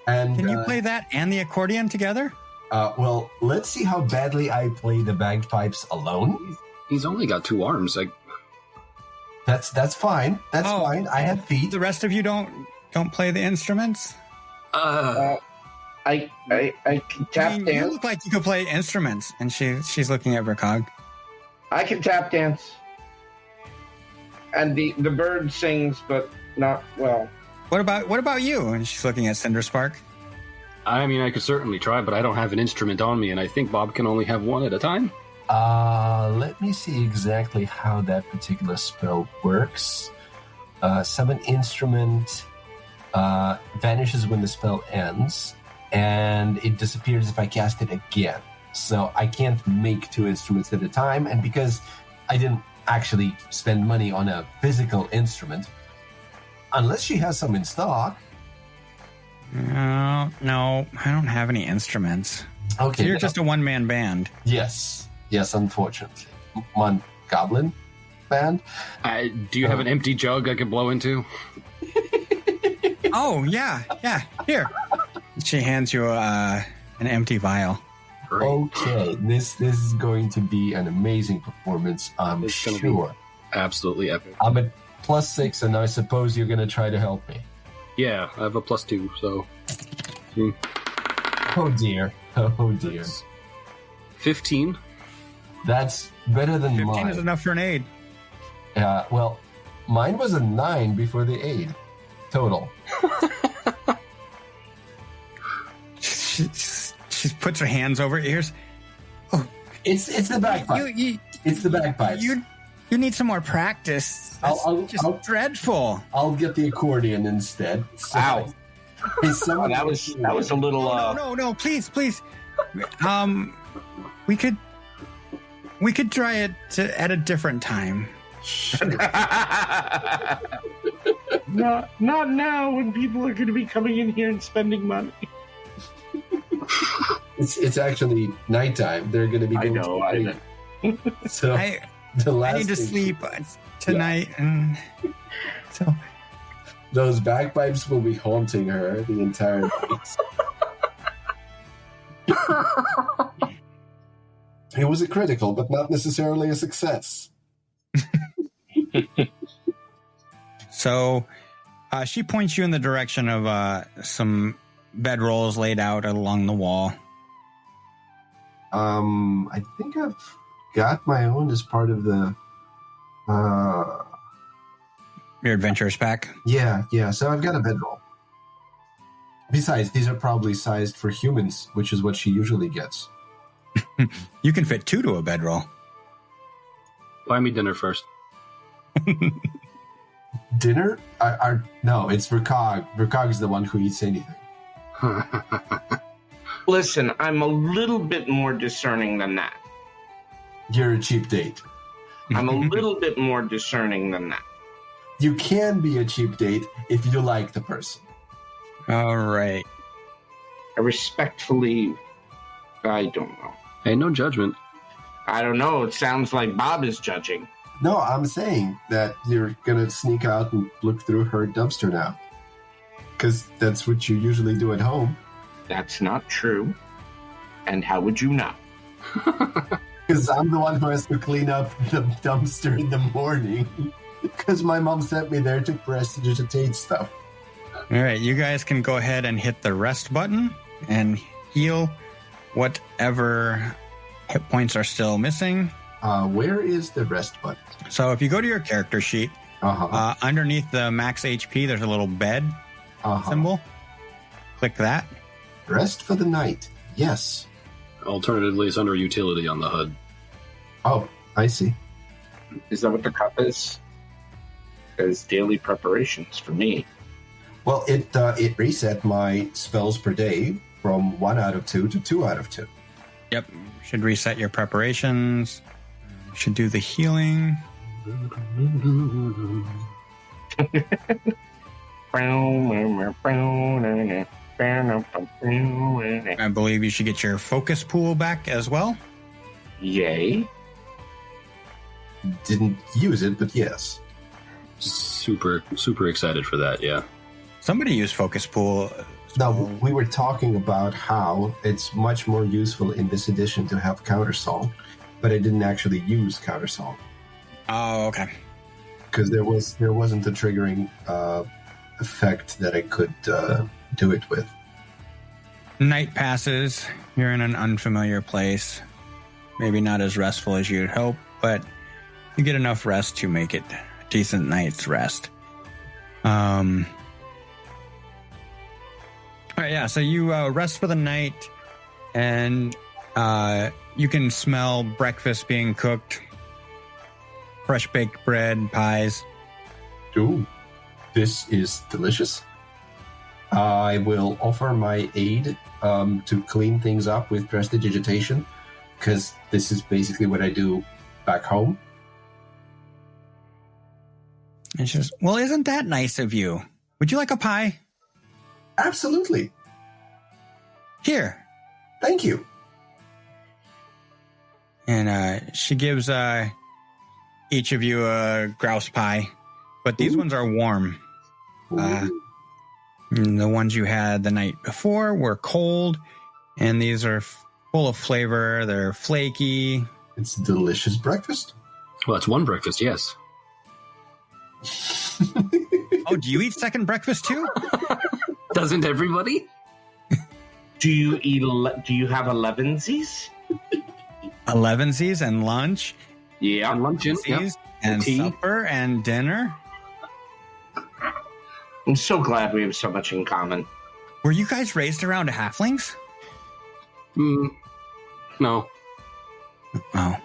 And can you play that and the accordion together? Well, let's see how badly I play the bagpipes alone. He's only got 2 arms. That's fine. That's fine. I have feet. The rest of you don't play the instruments? I can tap You dance. look like you could play instruments. And she's looking at Vercog. I can tap dance. And the bird sings, but not well. What about you? And she's looking at Cinderspark. I mean, I could certainly try, but I don't have an instrument on me, and I think Bob can only have one at a time. Let me see exactly how that particular spell works. Summon instrument vanishes when the spell ends, and it disappears if I cast it again. So I can't make 2 instruments at a time, and because I didn't actually spend money on a physical instrument, unless she has some in stock. No, I don't have any instruments. Okay, So you're just a one-man band. Yes, unfortunately. One goblin band. Do you have an empty jug I could blow into? Oh, yeah. Here. She hands you an empty vial. Great. Okay, this is going to be an amazing performance, I'm It's gonna be- sure. Absolutely epic. I'm at +6, and I suppose you're going to try to help me. Yeah, I have a +2, so... Oh dear. 15. That's better than 15 mine. is enough for an aid. Well, mine was a 9 before the aid. Total. She puts her hands over her ears. It's the bagpipe. It's the bagpipes. You need some more practice. That's I'll- dreadful. I'll get the accordion instead. Wow. Is someone- That was a little. No, please. We could try it at a different time. Not now when people are going to be coming in here and spending money. It's actually nighttime. They're going to be. I going know. to sleep. So I the last need to thing- sleep tonight, and so Those bagpipes will be haunting her the entire night. It was a critical, but not necessarily a success. So she points you in the direction of some bedrolls laid out along the wall. I think I've got my own as part of the. Your adventurers pack. Yeah. So I've got a bedroll. Besides, these are probably sized for humans, which is what she usually gets. You can fit 2 to a bedroll. Buy me dinner first. Dinner? No, it's Vercog. Vercog is the one who eats anything. Listen, I'm a little bit more discerning than that. You're a cheap date. I'm a little bit more discerning than that. You can be a cheap date if you like the person. All right. I respectfully, I don't know. Hey, no judgment. I don't know. It sounds like Bob is judging. No, I'm saying that you're going to sneak out and look through her dumpster now. Because that's what you usually do at home. That's not true. And how would you know? Because I'm the one who has to clean up the dumpster in the morning. Because my mom sent me there to prestidigitate stuff. All right, you guys can go ahead and hit the rest button and heal whatever hit points are still missing. Where is the rest button? So if you go to your character sheet, underneath the max HP, there's a little bed symbol. Click that. Rest for the night. Yes. Alternatively, it's under utility on the HUD. Oh, I see. Is that what the cup is? Because daily preparations for me. Well, it reset my spells per day from 1 out of 2 to 2 out of 2. Yep. Should reset your preparations. Should do the healing. I believe you should get your focus pool back as well. Yay. Didn't use it, but yes. Super excited for that, yeah. Somebody used focus pool. Now, we were talking about how it's much more useful in this edition to have countersong, but I didn't actually use countersong. Oh, okay. because there wasn't a triggering effect that I could do it with. Night passes. You're in an unfamiliar place. Maybe not as restful as you'd hope, but you get enough rest to make it a decent night's rest. All right, yeah, so you rest for the night, and you can smell breakfast being cooked. Fresh baked bread, pies. Ooh, this is delicious. I will offer my aid to clean things up with prestidigitation, because this is basically what I do back home. And she says, well, isn't that nice of you? Would you like a pie? Absolutely. Here. Thank you. And she gives each of you a grouse pie, but these ones are warm. The ones you had the night before were cold, and these are full of flavor. They're flaky. It's a delicious breakfast. Well, that's one breakfast, yes. Oh, do you eat second breakfast too? Doesn't everybody? Do you have 11sies? 11sies and lunch. Yeah. And luncheon, Yep. And tea. supper and dinner. I'm so glad we have so much in common. Were you guys raised around halflings? No. Oh,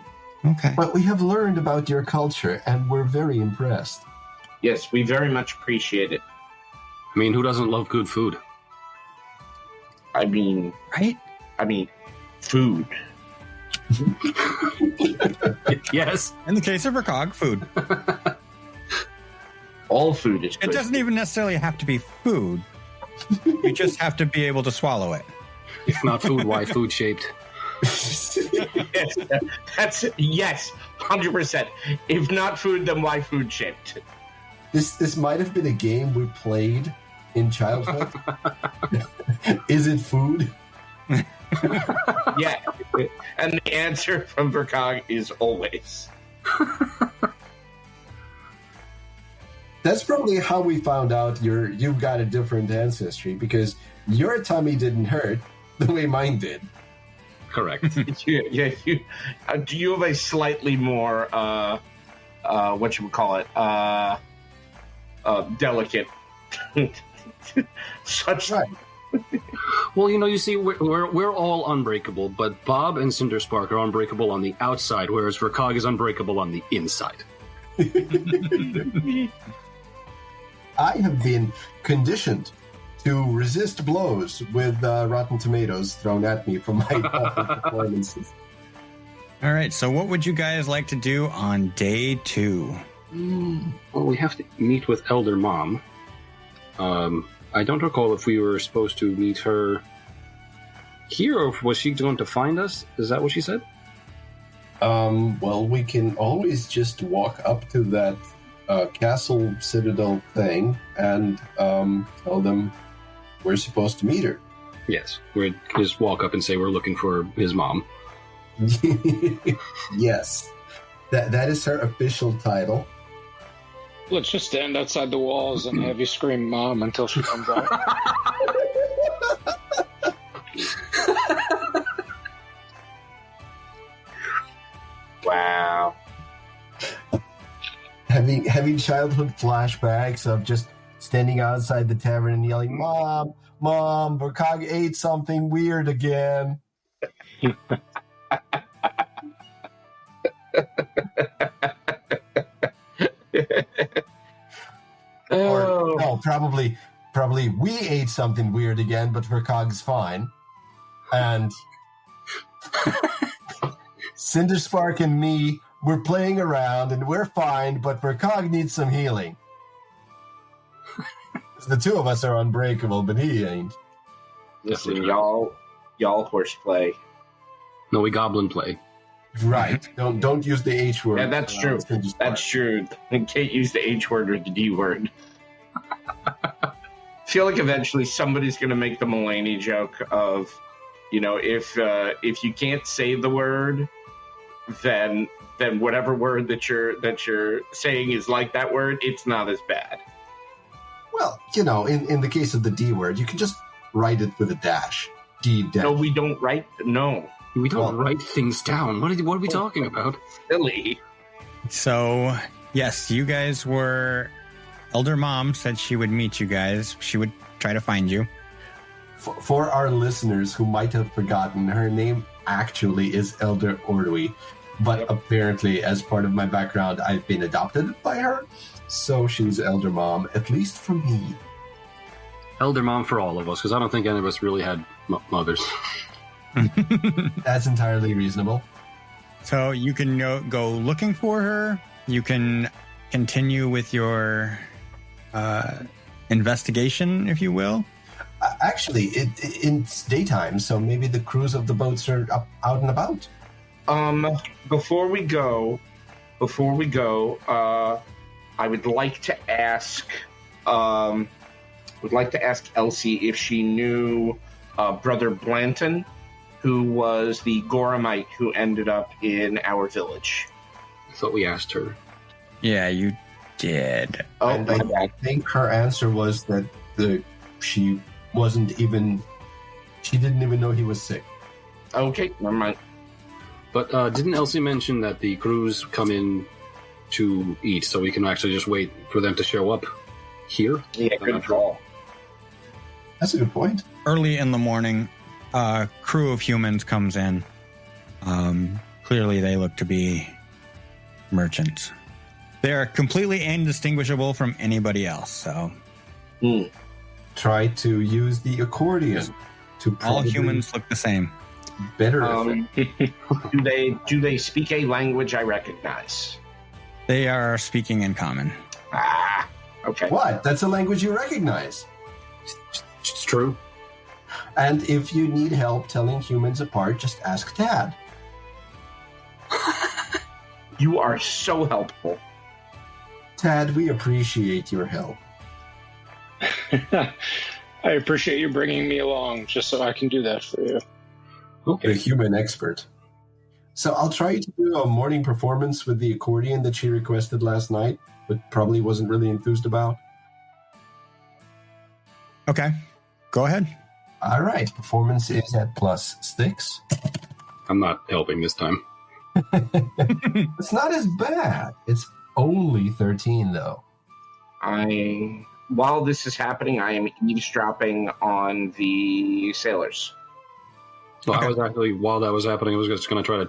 okay. But we have learned about your culture, and we're very impressed. Yes, we very much appreciate it. I mean, who doesn't love good food? I mean, Right? food. Yes. In the case of Recog, food. All food is It good. doesn't even necessarily have to be food. You just have to be able to swallow it. If not food, why food shaped? Yes, 100%. If not food, then why food shaped? This might have been a game we played in childhood. Is it food? Yeah. And the answer from Vercog is always. That's probably how we found out you've got a different ancestry, because your tummy didn't hurt the way mine did. Correct. Do you have a slightly more, delicate such Right. Well, you see, we're all unbreakable, but Bob and Cinderspark are unbreakable on the outside, whereas Vercog is unbreakable on the inside. I have been conditioned to resist blows with rotten tomatoes thrown at me from my awful performances. All right, so what would you guys like to do on day 2? Well, we have to meet with Elder Mom. I don't recall if we were supposed to meet her here, or was she going to find us? Is that what she said? Well, we can always just walk up to that castle citadel thing and tell them we're supposed to meet her. Yes. We'd just walk up and say we're looking for his mom. Yes. That is her official title. Let's just stand outside the walls and have you scream "Mom" until she comes out. wow. Having childhood flashbacks of just standing outside the tavern and yelling, "Mom, Mom, Vercog ate something weird again." Or no, probably we ate something weird again, but Vercog's fine. And Cinderspark and me, we're playing around and we're fine, but Vercog needs some healing. The two of us are unbreakable, but he ain't. Listen, y'all horseplay. No, we goblin play. Right. Don't use the H word. Yeah, that's true. That's true. You can't use the H word or the D word. I feel like eventually somebody's going to make the Mulaney joke of, if you can't say the word, then whatever word that you're saying is like that word, it's not as bad. Well, in the case of the D word, you can just write it with a dash. D dash. No, we don't write. No, We don't write things down. What are we talking about? silly. So, yes, you guys were... Elder Mom said she would meet you guys. She would try to find you. For our listeners who might have forgotten, her name actually is Elder Ordui. But apparently, as part of my background, I've been adopted by her. So she's Elder Mom, at least for me. Elder Mom for all of us, because I don't think any of us really had mothers. That's entirely reasonable. So you can go looking for her. You can continue with your investigation, if you will. Actually, it's daytime, so maybe the crews of the boats are out and about. Before we go, I would like to ask, Elsie if she knew Brother Blanton, who was the Goramite who ended up in our village. I thought we asked her. Yeah, you did. Oh, And I think her answer was that she didn't even know he was sick. okay, never mind. But didn't Elsie mention that the crews come in to eat, so we can actually just wait for them to show up here? Yeah, good call. That's a good point. Early in the morning, a crew of humans comes in. Clearly, they look to be merchants. They are completely indistinguishable from anybody else. So, Try to use the accordion to all humans look the same. better. Do they speak a language I recognize? They are speaking in common. Ah, okay. What? That's a language you recognize. It's true. And if you need help telling humans apart, just ask Tad. You are so helpful. Tad, we appreciate your help. I appreciate you bringing me along just so I can do that for you. The human expert. So I'll try to do a morning performance with the accordion that she requested last night, but probably wasn't really enthused about. Okay, go ahead. All right, performance is at +6. I'm not helping this time. It's not as bad. It's only 13, though. While this is happening, I am eavesdropping on the sailors. Well, Okay. I was actually, while that was happening, I was just going to try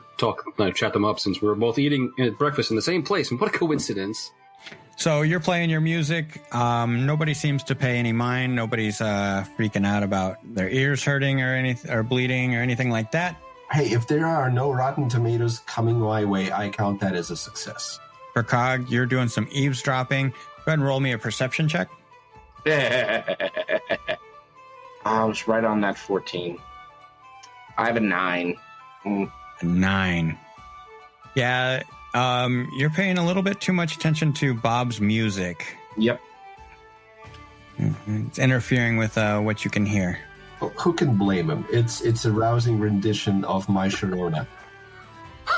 to chat them up since we were both eating breakfast in the same place. And what a coincidence. So you're playing your music. Nobody seems to pay any mind. Nobody's freaking out about their ears hurting or anything, or bleeding or anything like that. Hey, if there are no rotten tomatoes coming my way, I count that as a success. For Cog, you're doing some eavesdropping. Go ahead and roll me a perception check. I was right on that 14. I have a 9. A 9. Yeah, you're paying a little bit too much attention to Bob's music. Yep. It's interfering with what you can hear. Who can blame him? It's a rousing rendition of My Sharona.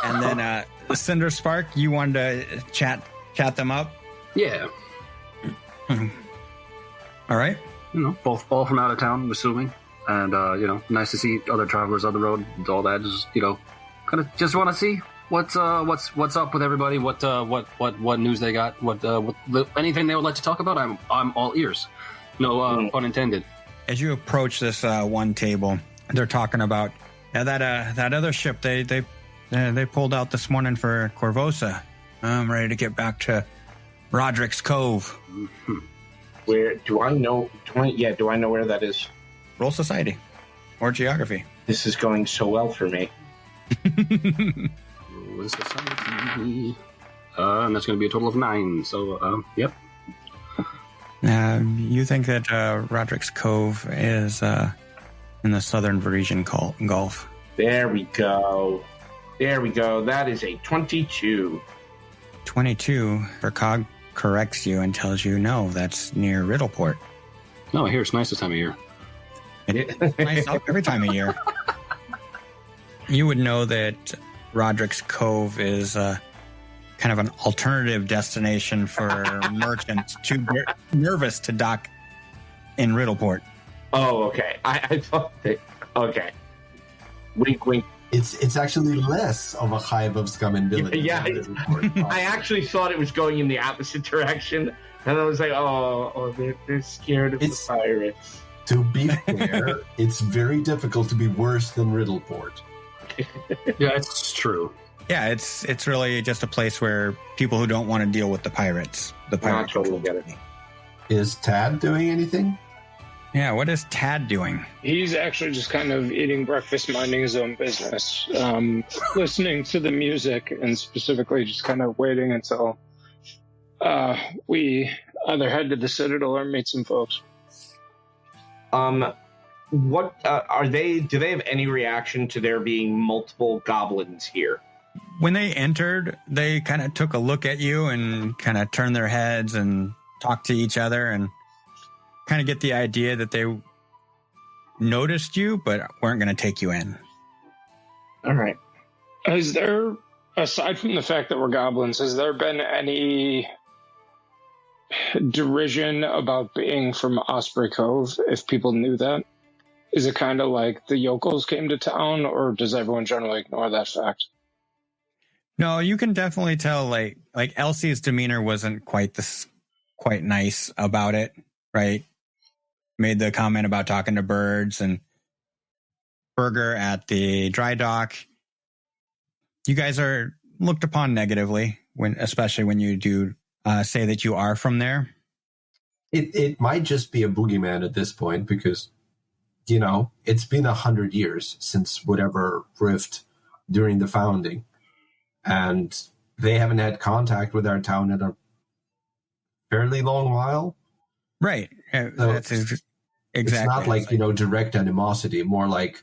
And then Cinder Spark, you wanted to chat them up. Yeah. All right. Both all from out of town, I'm assuming. And, nice to see other travelers on the road and all that. Just, kind of just want to see what's up with everybody, what news they got, anything they would like to talk about. I'm all ears. No pun intended. As you approach this one table, they're talking about that other ship they pulled out this morning for Corvosa. I'm ready to get back to Roderick's Cove. Mm-hmm. Where do I know where that is? Roll society or geography. This is going so well for me. Society. And that's going to be a total of 9. So, yep. You think that Roderick's Cove is in the southern Varisian Gulf. There we go. That is a 22. 22. Cog corrects you and tells you, no, that's near Riddleport. No, I hear it's nice this time of year. It's nice every time of year. You would know that Roderick's Cove is kind of an alternative destination for merchants too nervous to dock in Riddleport. Oh, okay. I thought that. Okay. Wink, wink. It's actually less of a hive of scum and villainy. Yeah, I actually thought it was going in the opposite direction, and I was like, "Oh, they're scared of the pirates." To be fair, it's very difficult to be worse than Riddleport. Yeah, it's true. Yeah, it's really just a place where people who don't want to deal with the pirates. The pirates totally get it. Is Tad doing anything? Yeah, what is Tad doing? He's actually just kind of eating breakfast, minding his own business, listening to the music, and specifically just kind of waiting until we either head to the Citadel or meet some folks. What are they? Do they have any reaction to there being multiple goblins here? When they entered, they kind of took a look at you and kind of turned their heads and talked to each other and kind of get the idea that they noticed you, but weren't going to take you in. All right. Is there, aside from the fact that we're goblins, has there been any derision about being from Osprey Cove, if people knew that? Is it kind of like the yokels came to town, or does everyone generally ignore that fact? No, you can definitely tell, like Elsie's demeanor wasn't quite nice about it, right? Made the comment about talking to birds, and Burger at the dry dock. You guys are looked upon negatively, especially when you do say that you are from there. It might just be a boogeyman at this point because, it's been 100 years since whatever rift during the founding, and they haven't had contact with our town in a fairly long while. Right. So that's exactly. It's not like, direct animosity, more like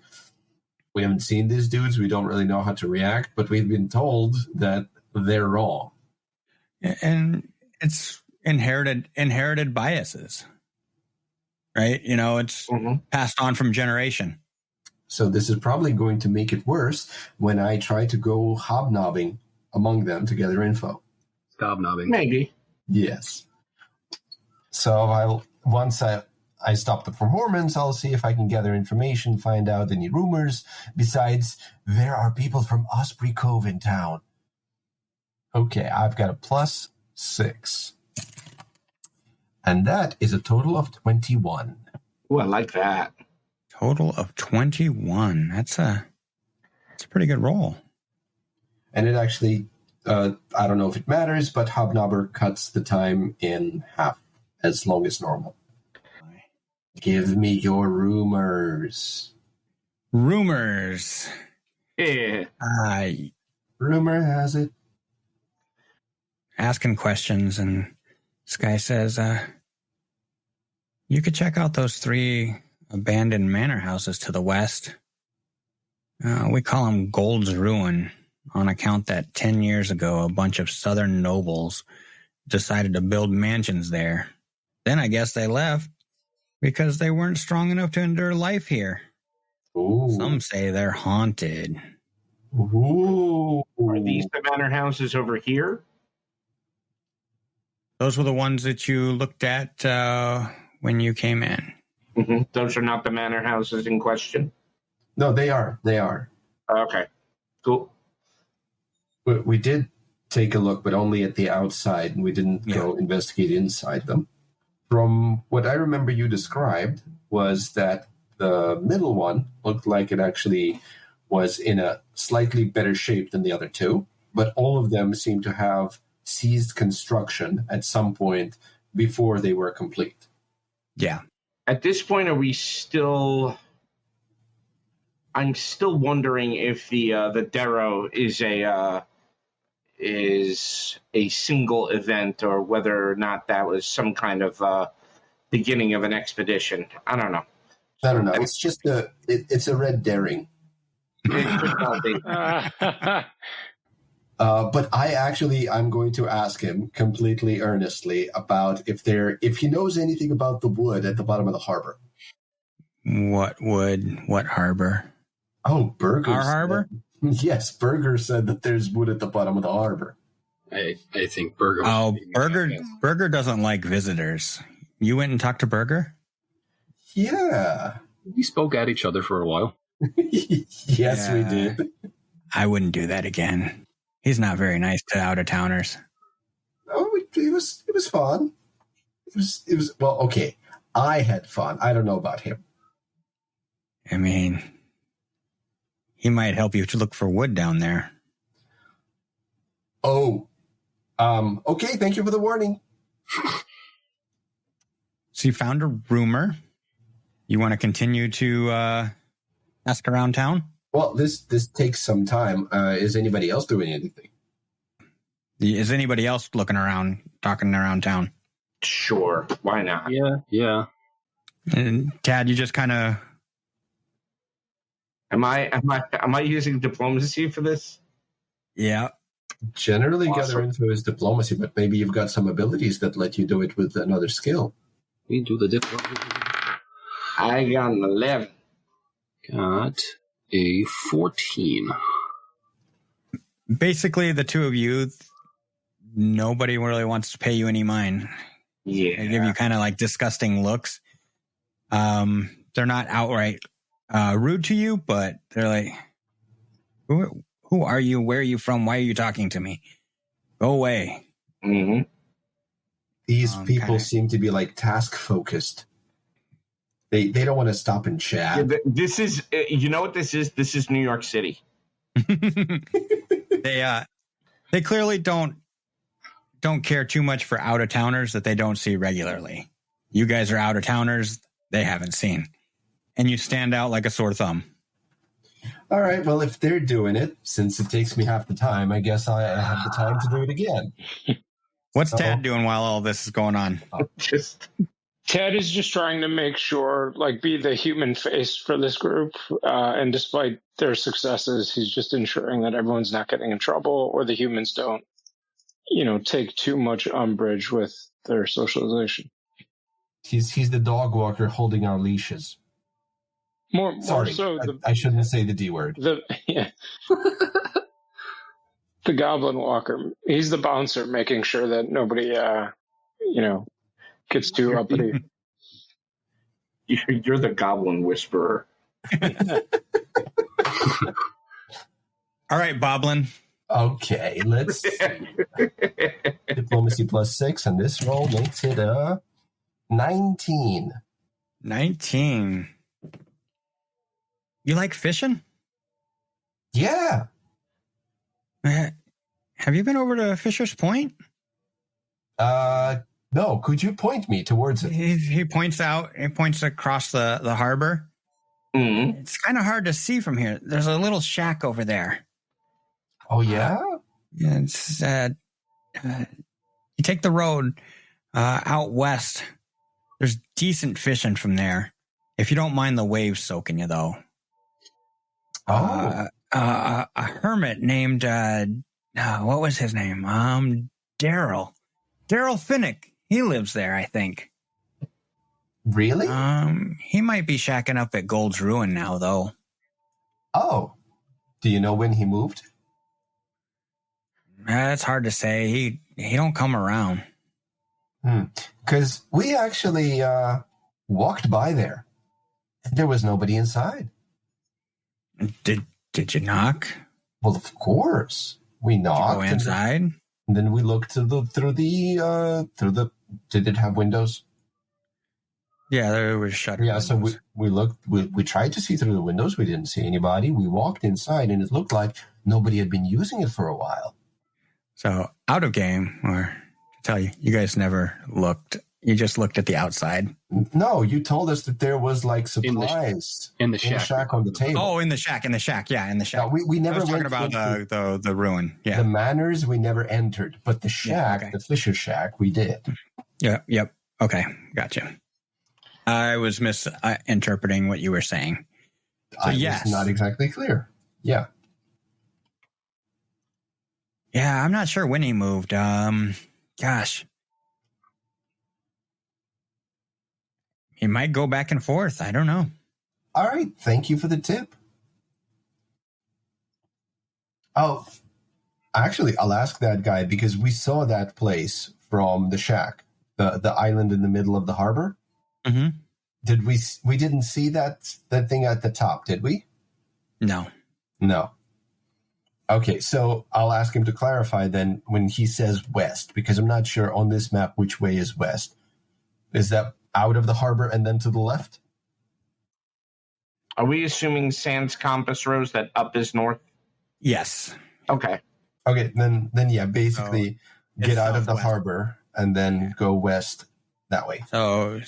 we haven't seen these dudes. We don't really know how to react, but we've been told that they're wrong. And it's inherited biases, right? It's passed on from generation. So this is probably going to make it worse when I try to go hobnobbing among them to gather info. Hobnobbing. Maybe. Yes. So once I stop the performance, I'll see if I can gather information, find out any rumors. Besides, there are people from Osprey Cove in town. Okay, I've got a +6. And that is a total of 21. Oh, I like that. Total of 21. That's a pretty good roll. And it actually, I don't know if it matters, but Hobnobber cuts the time in half, as long as normal. Give me your rumors. Rumors. Yeah. Rumor has it. Asking questions, and this guy says, you could check out those 3 abandoned manor houses to the west. We call them Gold's Ruin on account that 10 years ago, a bunch of southern nobles decided to build mansions there. Then I guess they left because they weren't strong enough to endure life here. Ooh. Some say they're haunted. Ooh. Are these the manor houses over here? Those were the ones that you looked at when you came in. Mm-hmm. Those are not the manor houses in question? No, they are. They are. Okay, cool. We did take a look, but only at the outside, and we didn't go investigate inside them. From what I remember you described was that the middle one looked like it actually was in a slightly better shape than the other 2, but all of them seemed to have ceased construction at some point before they were complete. Yeah. At this point, are we still... I'm still wondering if the Darrow is a single event, or whether or not that was some kind of beginning of an expedition. I don't know. I don't know. It's just it's a red daring. But I'm going to ask him completely earnestly about if he knows anything about the wood at the bottom of the harbor. What wood? What harbor? Oh, Burger's. Our harbor? Yes, Berger said that there's wood at the bottom of the harbor. I think Burger. Berger doesn't like visitors. You went and talked to Berger? Yeah. We spoke at each other for a while. Yes, we did. I wouldn't do that again. He's not very nice to out-of-towners. Oh, it was fun. It was well, okay. I had fun. I don't know about him. I mean, he might help you to look for wood down there. Oh. Okay, thank you for the warning. So you found a rumor. You want to continue to ask around town? Well, this takes some time. Is anybody else doing anything? Is anybody else looking around, talking around town? Sure, why not? Yeah. And Tad, you just kind of... Am I using diplomacy for this? Yeah. Generally Awesome. gather info is diplomacy, but maybe you've got some abilities that let you do it with another skill. We do the diplomacy. I got an 11. Got a 14. Basically, the two of you, nobody really wants to pay you any mind. Yeah. They give you kind of like disgusting looks. They're not outright rude to you, but they're like, who are you? Where are you from? Why are you talking to me? Go away. Mm-hmm. These people seem to be like task focused. They don't want to stop and chat. Yeah, this is, you know what this is? This is New York City. They clearly don't care too much for out-of-towners that they don't see regularly. You guys are out-of-towners they haven't seen. And you stand out like a sore thumb. All right, well, if they're doing it, since it takes me half the time, I guess I have the time to do it again. What's Tad doing while all this is going on? Ted is just trying to make sure, like, be the human face for this group. And despite their successes, he's just ensuring that everyone's not getting in trouble or the humans don't, take too much umbrage with their socialization. He's the dog walker holding our leashes. More Sorry, so, I shouldn't say the D word. The goblin walker. He's the bouncer, making sure that nobody, gets too uppity. You're the goblin whisperer. All right, Boblin. Okay, let's see. Diplomacy +6, and this roll makes it a 19. 19. You like fishing? Yeah. Have you been over to Fisher's Point? No. Could you point me towards it? He points across the harbor. Mm-hmm. It's kind of hard to see from here. There's a little shack over there. Oh, yeah? It's you take the road out west. There's decent fishing from there. If you don't mind the waves soaking you, though. Oh. A hermit named what was his name? Daryl Finnick. He lives there, I think. Really? He might be shacking up at Gold's Ruin now, though. Oh. Do you know when he moved? It's hard to say. He don't come around. Because we actually walked by there. And there was nobody inside. Did you knock? Well, of course. We knocked. Did you go inside? And then we looked through the. Did it have windows? Yeah, there was shutters. Yeah, so we looked. We tried to see through the windows. We didn't see anybody. We walked inside, and it looked like nobody had been using it for a while. So out of game, or to tell you, you guys never looked. You just looked at the outside. No, you told us that there was like supplies in the shack on the table. Oh, in the shack. Yeah, in the shack. No, we never I was talking went about the ruin. Yeah, the manors we never entered, but the shack, okay. The Fisher Shack, we did. Yeah. Yep. Okay, gotcha. I was misinterpreting what you were saying. So yes, was not exactly clear. Yeah. Yeah, I'm not sure when he moved. Gosh. He might go back and forth. I don't know. All right. Thank you for the tip. Oh, actually, I'll ask that guy because we saw that place from the shack, the island in the middle of the harbor. Mm-hmm. Did we didn't see that thing at the top, did we? No. No. Okay, so I'll ask him to clarify then when he says west, because I'm not sure on this map which way is west. Is that out of the harbor and then to the left? Are we assuming Sans compass rose that up is north? Yes. Okay. Okay, then yeah, basically get out of the harbor and then go west that way. So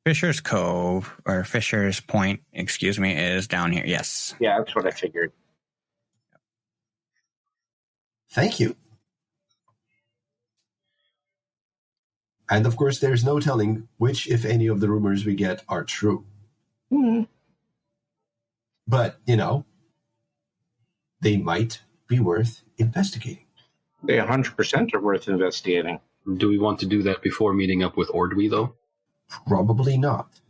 Fisher's Cove, or Fisher's Point, excuse me, is down here. Yes. Yeah, that's what I figured. Thank you. And of course, there's no telling which, if any, of the rumors we get are true. Mm-hmm. But, they might be worth investigating. They 100% are worth investigating. Do we want to do that before meeting up with Ordwy, though? Probably not.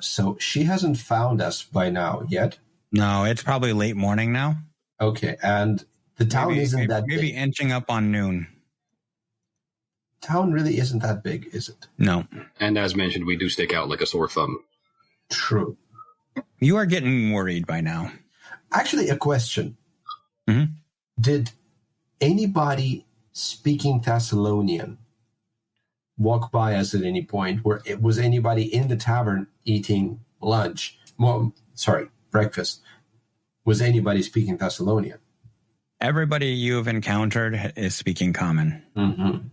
So she hasn't found us by now yet. No, it's probably late morning now. Okay, and the town isn't that big. Maybe inching up on noon. Town really isn't that big, is it? No. And as mentioned, we do stick out like a sore thumb. True. You are getting worried by now. Actually, a question. Mm-hmm. Did anybody speaking Thessalonian walk by us at any point? Was anybody in the tavern eating lunch? Well, sorry, breakfast. Was anybody speaking Thessalonian? Everybody you've encountered is speaking common. Mm-hmm.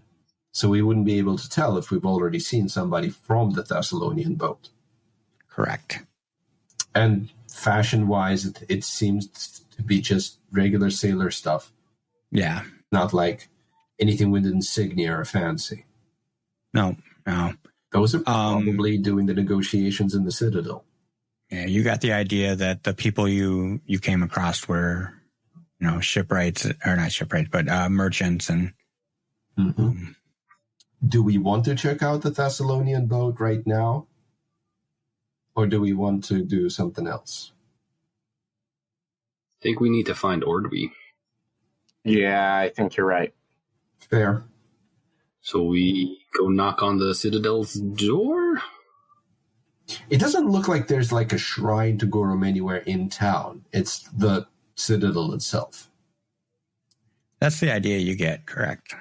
So we wouldn't be able to tell if we've already seen somebody from the Thessalonian boat. Correct. And fashion-wise, it seems to be just regular sailor stuff. Yeah. Not like anything with insignia or fancy. No. Those are probably doing the negotiations in the Citadel. Yeah, you got the idea that the people you came across were, shipwrights, or not shipwrights, but merchants. And do we want to check out the Thessalonian boat right now? Or do we want to do something else? I think we need to find Ordwy. Yeah, I think you're right. Fair. So we go knock on the Citadel's door? It doesn't look like there's like a shrine to Gorum anywhere in town. It's the Citadel itself. That's the idea you get, correct.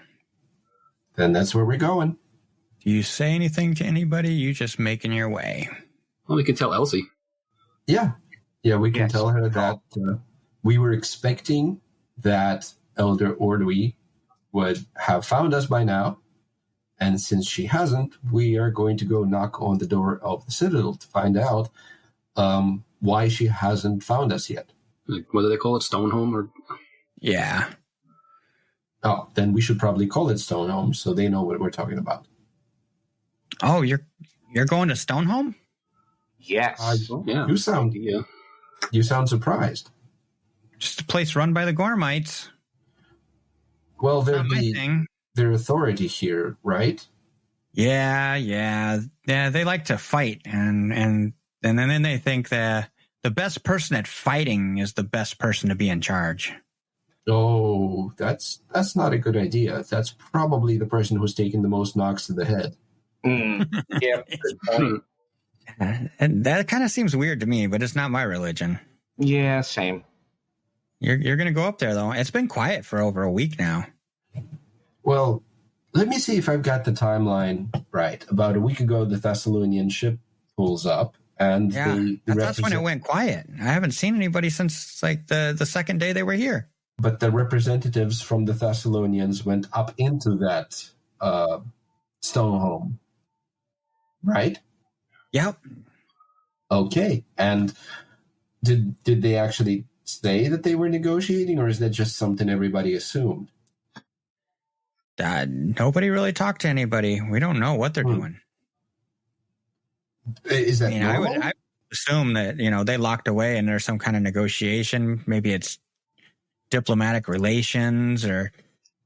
Then that's where we're going. Do you say anything to anybody? You just making your way. Well, we can tell Elsie. Yeah, we can Yes. tell her that we were expecting that Elder Ordwy would have found us by now. And since she hasn't, we are going to go knock on the door of the Citadel to find out why she hasn't found us yet. Like, what do they call it? Stoneholm? Or Yeah. Oh, then we should probably call it Stoneholm so they know what we're talking about. Oh, you're going to Stoneholm? Yes. yeah. You sound surprised. Just a place run by the Gormites. Well, they're Not my thing. their authority here, right? Yeah. They like to fight, and then they think that the best person at fighting is the best person to be in charge. Oh, that's not a good idea. That's probably the person who's taken the most knocks to the head. Yeah, good point. And that kind of seems weird to me, but it's not my religion. Yeah, same. You're going to go up there, though. It's been quiet for over a week now. Well, let me see if I've got the timeline right. About a week ago, the Thessalonian ship pulls up, and Yeah, that's when it went quiet. I haven't seen anybody since like the second day they were here. But the representatives from the Thessalonians went up into that Stoneholm, right? Yep. Okay, and did they actually say that they were negotiating, or is that just something everybody assumed? Nobody really talked to anybody. We don't know what they're doing. Is that normal? I would assume that, they locked away and there's some kind of negotiation. Maybe it's diplomatic relations, or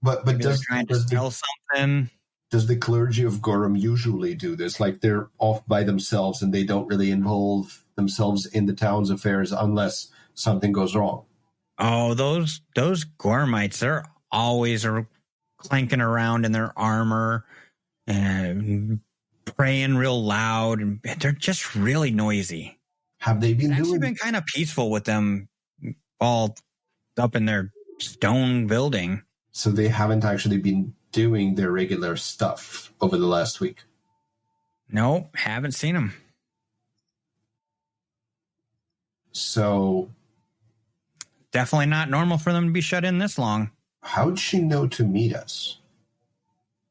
but maybe they're trying to sell something. Does the clergy of Gorum usually do this? Like they're off by themselves and they don't really involve themselves in the town's affairs unless something goes wrong? Oh, those Gormites, they're always clanking around in their armor and praying real loud. And they're just really noisy. Have they been It's actually doing? been kind of peaceful with them all up in their stone building. So they haven't actually been doing their regular stuff over the last week. No, haven't seen them. So Definitely not normal for them to be shut in this long. how'd she know to meet us?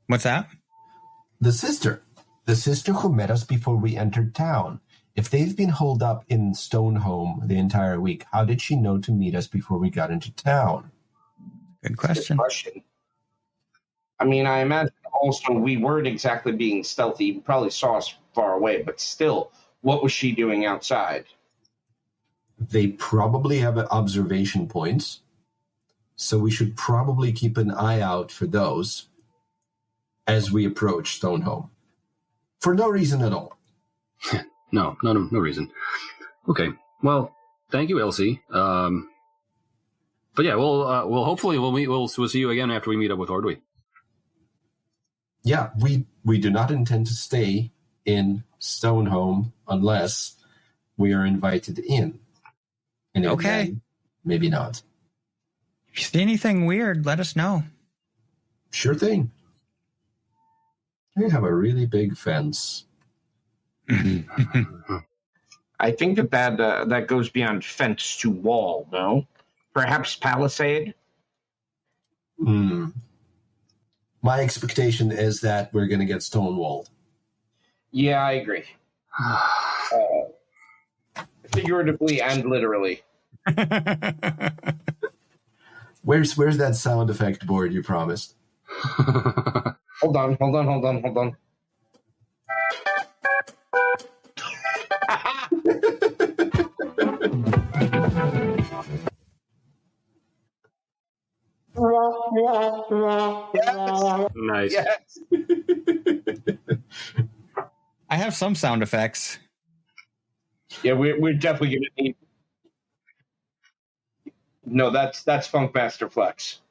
What's that? The sister who met us before we entered town. If they've been holed up in Stonehome the entire week, how did she know to meet us before we got into town? Good question. I mean, I imagine also we weren't exactly being stealthy. You probably saw us far away, but still, what was she doing outside? They probably have observation points, so we should probably keep an eye out for those as we approach Stonehome. For no reason at all. No reason. Okay. Well, thank you, Elsie. But yeah, we'll hopefully we'll see you again after we meet up with Ordwy. Yeah, we do not intend to stay in Stonehome unless we are invited in. And Okay. then, maybe not. If you see anything weird, let us know. Sure thing. We have a really big fence. I think that goes beyond fence to wall, no? Perhaps palisade? My expectation is that we're going to get stonewalled. Yeah, I agree. Figuratively and literally. Where's that sound effect board you promised? Hold on. Nice. Yes. I have some sound effects. Yeah, we're definitely gonna need. No, that's Funkmaster Flex.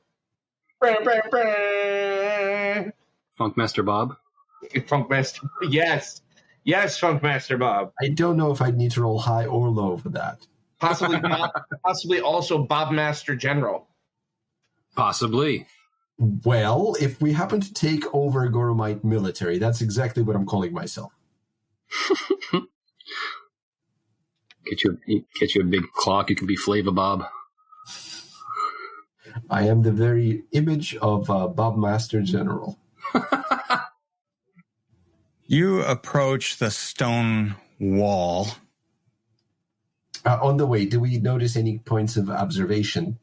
Funkmaster Bob. Funkmaster, yes, Funkmaster Bob. I don't know if I'd need to roll high or low for that. Possibly also Bob Master General. Possibly. Well, if we happen to take over Goromite military, that's exactly what I'm calling myself. Get you a big clock. You can be Flava Bob. I am the very image of Bob Master General. You approach the stone wall. On the way, do we notice any points of observation?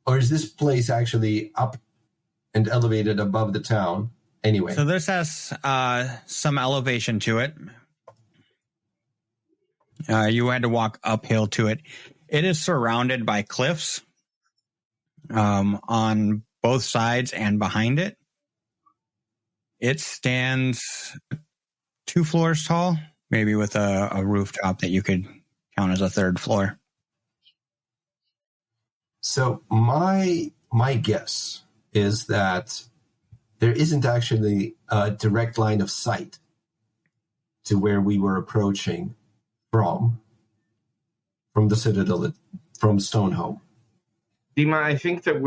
Or is this place actually up and elevated above the town? Anyway. So this has some elevation to it. You had to walk uphill to it. It is surrounded by cliffs on both sides and behind it. It stands 2 floors tall, maybe with a rooftop that you could count as a 3rd floor. So my guess is that there isn't actually a direct line of sight to where we were approaching from the Citadel, from Stonehome. Dima, I think that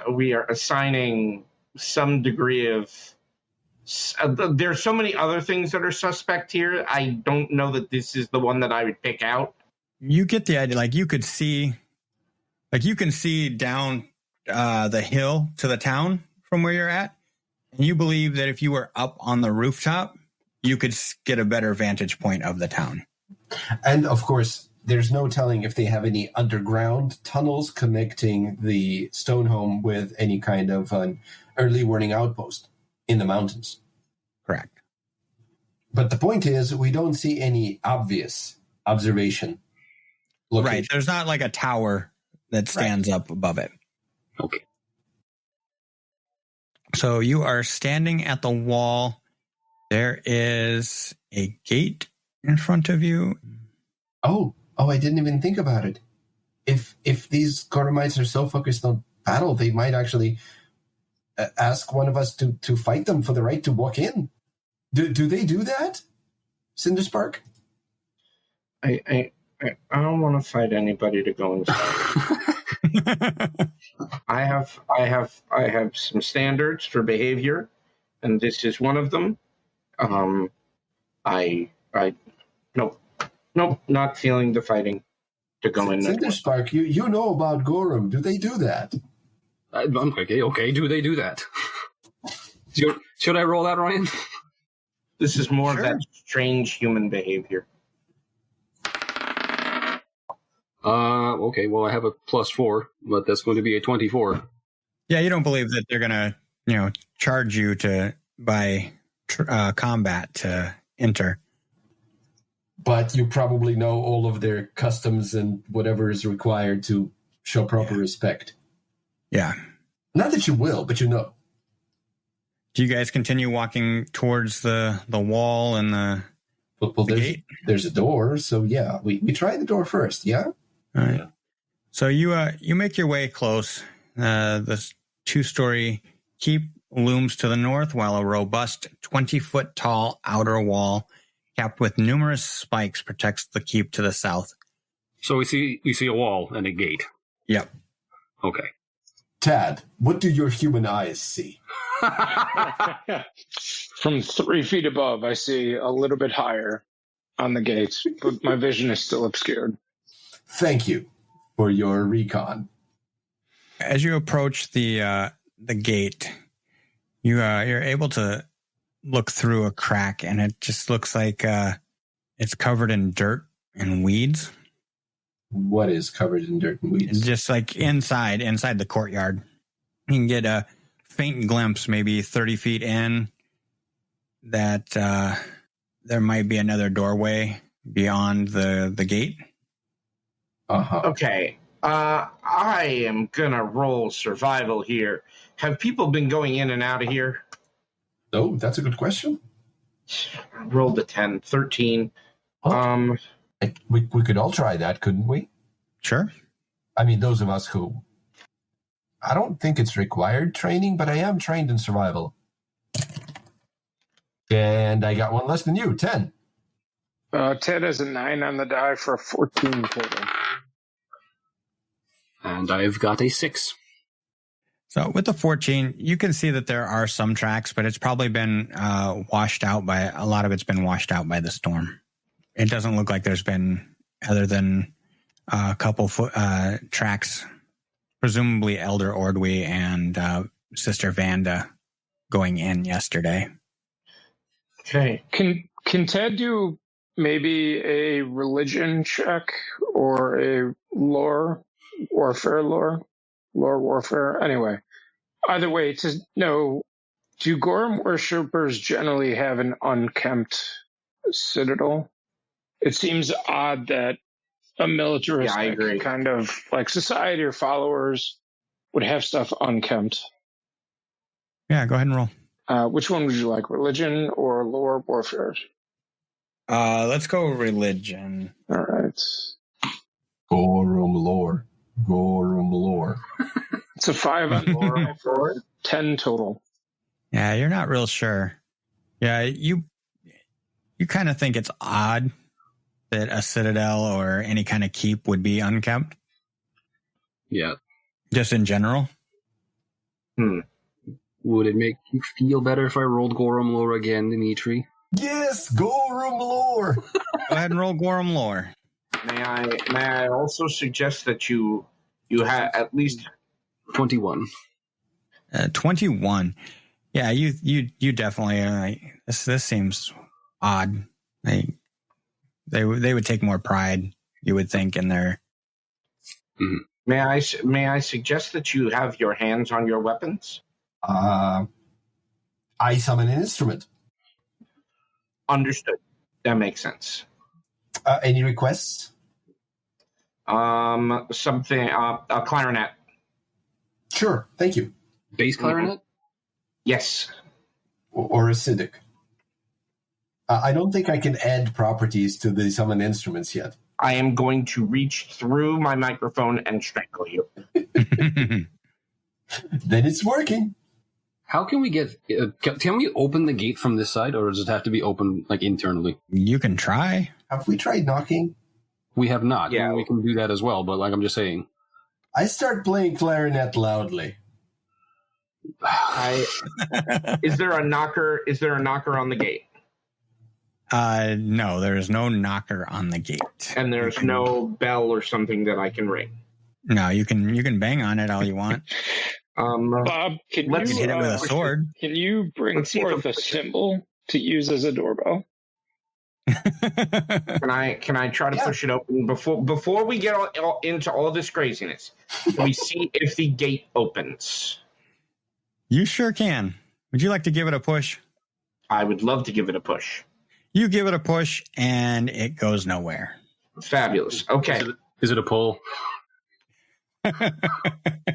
we are assigning some degree of. There's so many other things that are suspect here. I don't know that this is the one that I would pick out. You get the idea. You can see down the hill to the town from where you're at. And you believe that if you were up on the rooftop, you could get a better vantage point of the town. And of course, there's no telling if they have any underground tunnels connecting the Stonehome with any kind of an early warning outpost in the mountains. Correct. But the point is, we don't see any obvious observation location. Right. There's not like a tower that stands up above it. Okay. So you are standing at the wall. There is a gate in front of you. Oh, I didn't even think about it. if these Goramites are so focused on battle, they might actually ask one of us to fight them for the right to walk in. Do they do that, Cinderspark? I don't want to fight anybody to go inside. I have some standards for behavior, and this is one of them. Nope, not feeling the fighing to go in. Cinderspark, you know about Gorum. Do they do that? I'm okay. Do they do that? Should I roll that, Ryan? This is more of that strange human behavior. Okay, well, I have a +4, but that's going to be a 24. Yeah, you don't believe that they're going to, charge you by combat to enter. But you probably know all of their customs and whatever is required to show proper respect. Yeah. Not that you will, but you know. Do you guys continue walking towards the wall and the gate? There's a door, so yeah, we try the door first, yeah? All right. Yeah. So you make your way close. This 2-story keep looms to the north, while a robust 20-foot tall outer wall capped with numerous spikes protects the keep to the south. So we see a wall and a gate. Yep. Okay. Tad, what do your human eyes see? From 3 feet above, I see a little bit higher on the gates, but my vision is still obscured. Thank you for your recon. As you approach the gate, you're able to look through a crack, and it just looks like it's covered in dirt and weeds. What is covered in dirt and weeds? Just like inside the courtyard. You can get a faint glimpse, maybe 30 feet in, that there might be another doorway beyond the gate. Uh-huh. Okay. I am gonna roll survival here. Have people been going in and out of here? Oh, that's a good question. Rolled a 10, 13. Oh. We could all try that, couldn't we? Sure. I mean, those of us who... I don't think it's required training, but I am trained in survival. And I got one less than you, 10. Ted has a 9 on the die for a 14 total. And I've got a 6. So with the 14, you can see that there are some tracks, but it's probably been washed out by, a lot of it's been washed out by the storm. It doesn't look like there's been, other than a couple tracks, presumably Elder Ordwe and Sister Vanda going in yesterday. Okay. Can Ted do maybe a religion check or a lore warfare? Anyway, either way, to know, do Gorum worshippers generally have an unkempt citadel? It seems odd that a militaristic kind of like society or followers would have stuff unkempt. Yeah, go ahead and roll. Which one would you like, religion or lore warfare? Let's go religion. All right. Gorum lore. It's a 5 on lore for 10 total. Yeah, you're not real sure. Yeah, you kind of think it's odd that a citadel or any kind of keep would be unkempt. Yeah. Just in general. Would it make you feel better if I rolled Gorum lore again, Dimitri? Yes, Gorum lore. Go ahead and roll Gorum lore. May I also suggest that you have at least 21. 21. Yeah, you definitely. This seems odd. They would take more pride, you would think, in their. Mm-hmm. May I suggest that you have your hands on your weapons? I summon an instrument. Understood. That makes sense. Any requests? Something. A clarinet. Sure. Thank you. Bass clarinet? Yes. Or a Cidic. I don't think I can add properties to the summon instruments yet. I am going to reach through my microphone and strangle you. Then it's working. How can we get? Can we open the gate from this side, or does it have to be open like internally? You can try. Have we tried knocking? We have not. Yeah. We can do that as well, but like I'm just saying. I start playing clarinet loudly. Is there a knocker? Is there a knocker on the gate? No, there is no knocker on the gate. And there's no bell or something that I can ring. No, you can bang on it all you want. Bob, can Let's you hit it with a sword. Can you bring Let's see if forth a symbol to use as a doorbell? Can I try to push it open before we get into all this craziness? Can we see if the gate opens? You sure can. Would you like to give it a push? I would love to give it a push. You give it a push, and it goes nowhere. Fabulous. Okay. Is it a pull?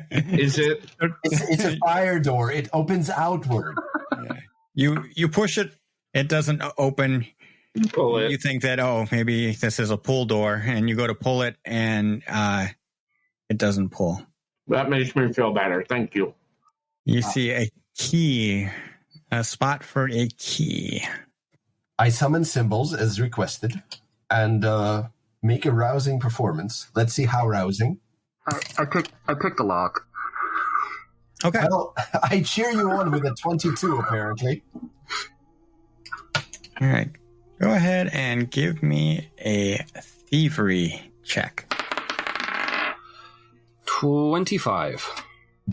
Is it? It's a fire door. It opens outward. You push it. It doesn't open. Pull it. You think that, maybe this is a pull door, and you go to pull it, and it doesn't pull. That makes me feel better. Thank you. You see a key, a spot for a key. I summon symbols as requested and make a rousing performance. Let's see how rousing. I picked the lock. Okay. Well, I cheer you on with a 22, apparently. All right. Go ahead and give me a thievery check. 25.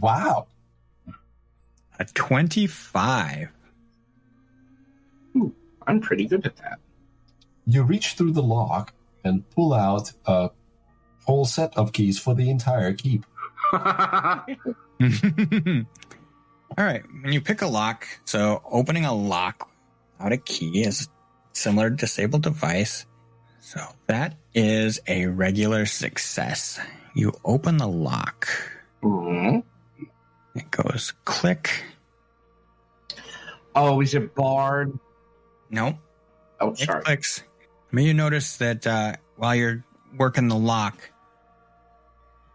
Wow. A 25. Ooh, I'm pretty good at that. You reach through the lock and pull out a whole set of keys for the entire keep. All right. When you pick a lock, so opening a lock without a key is similar to disabled device. So that is a regular success. You open the lock. Mm-hmm. It goes click. Oh, is it barred? Nope. Oh, It sorry. clicks. May you notice that while you're working the lock,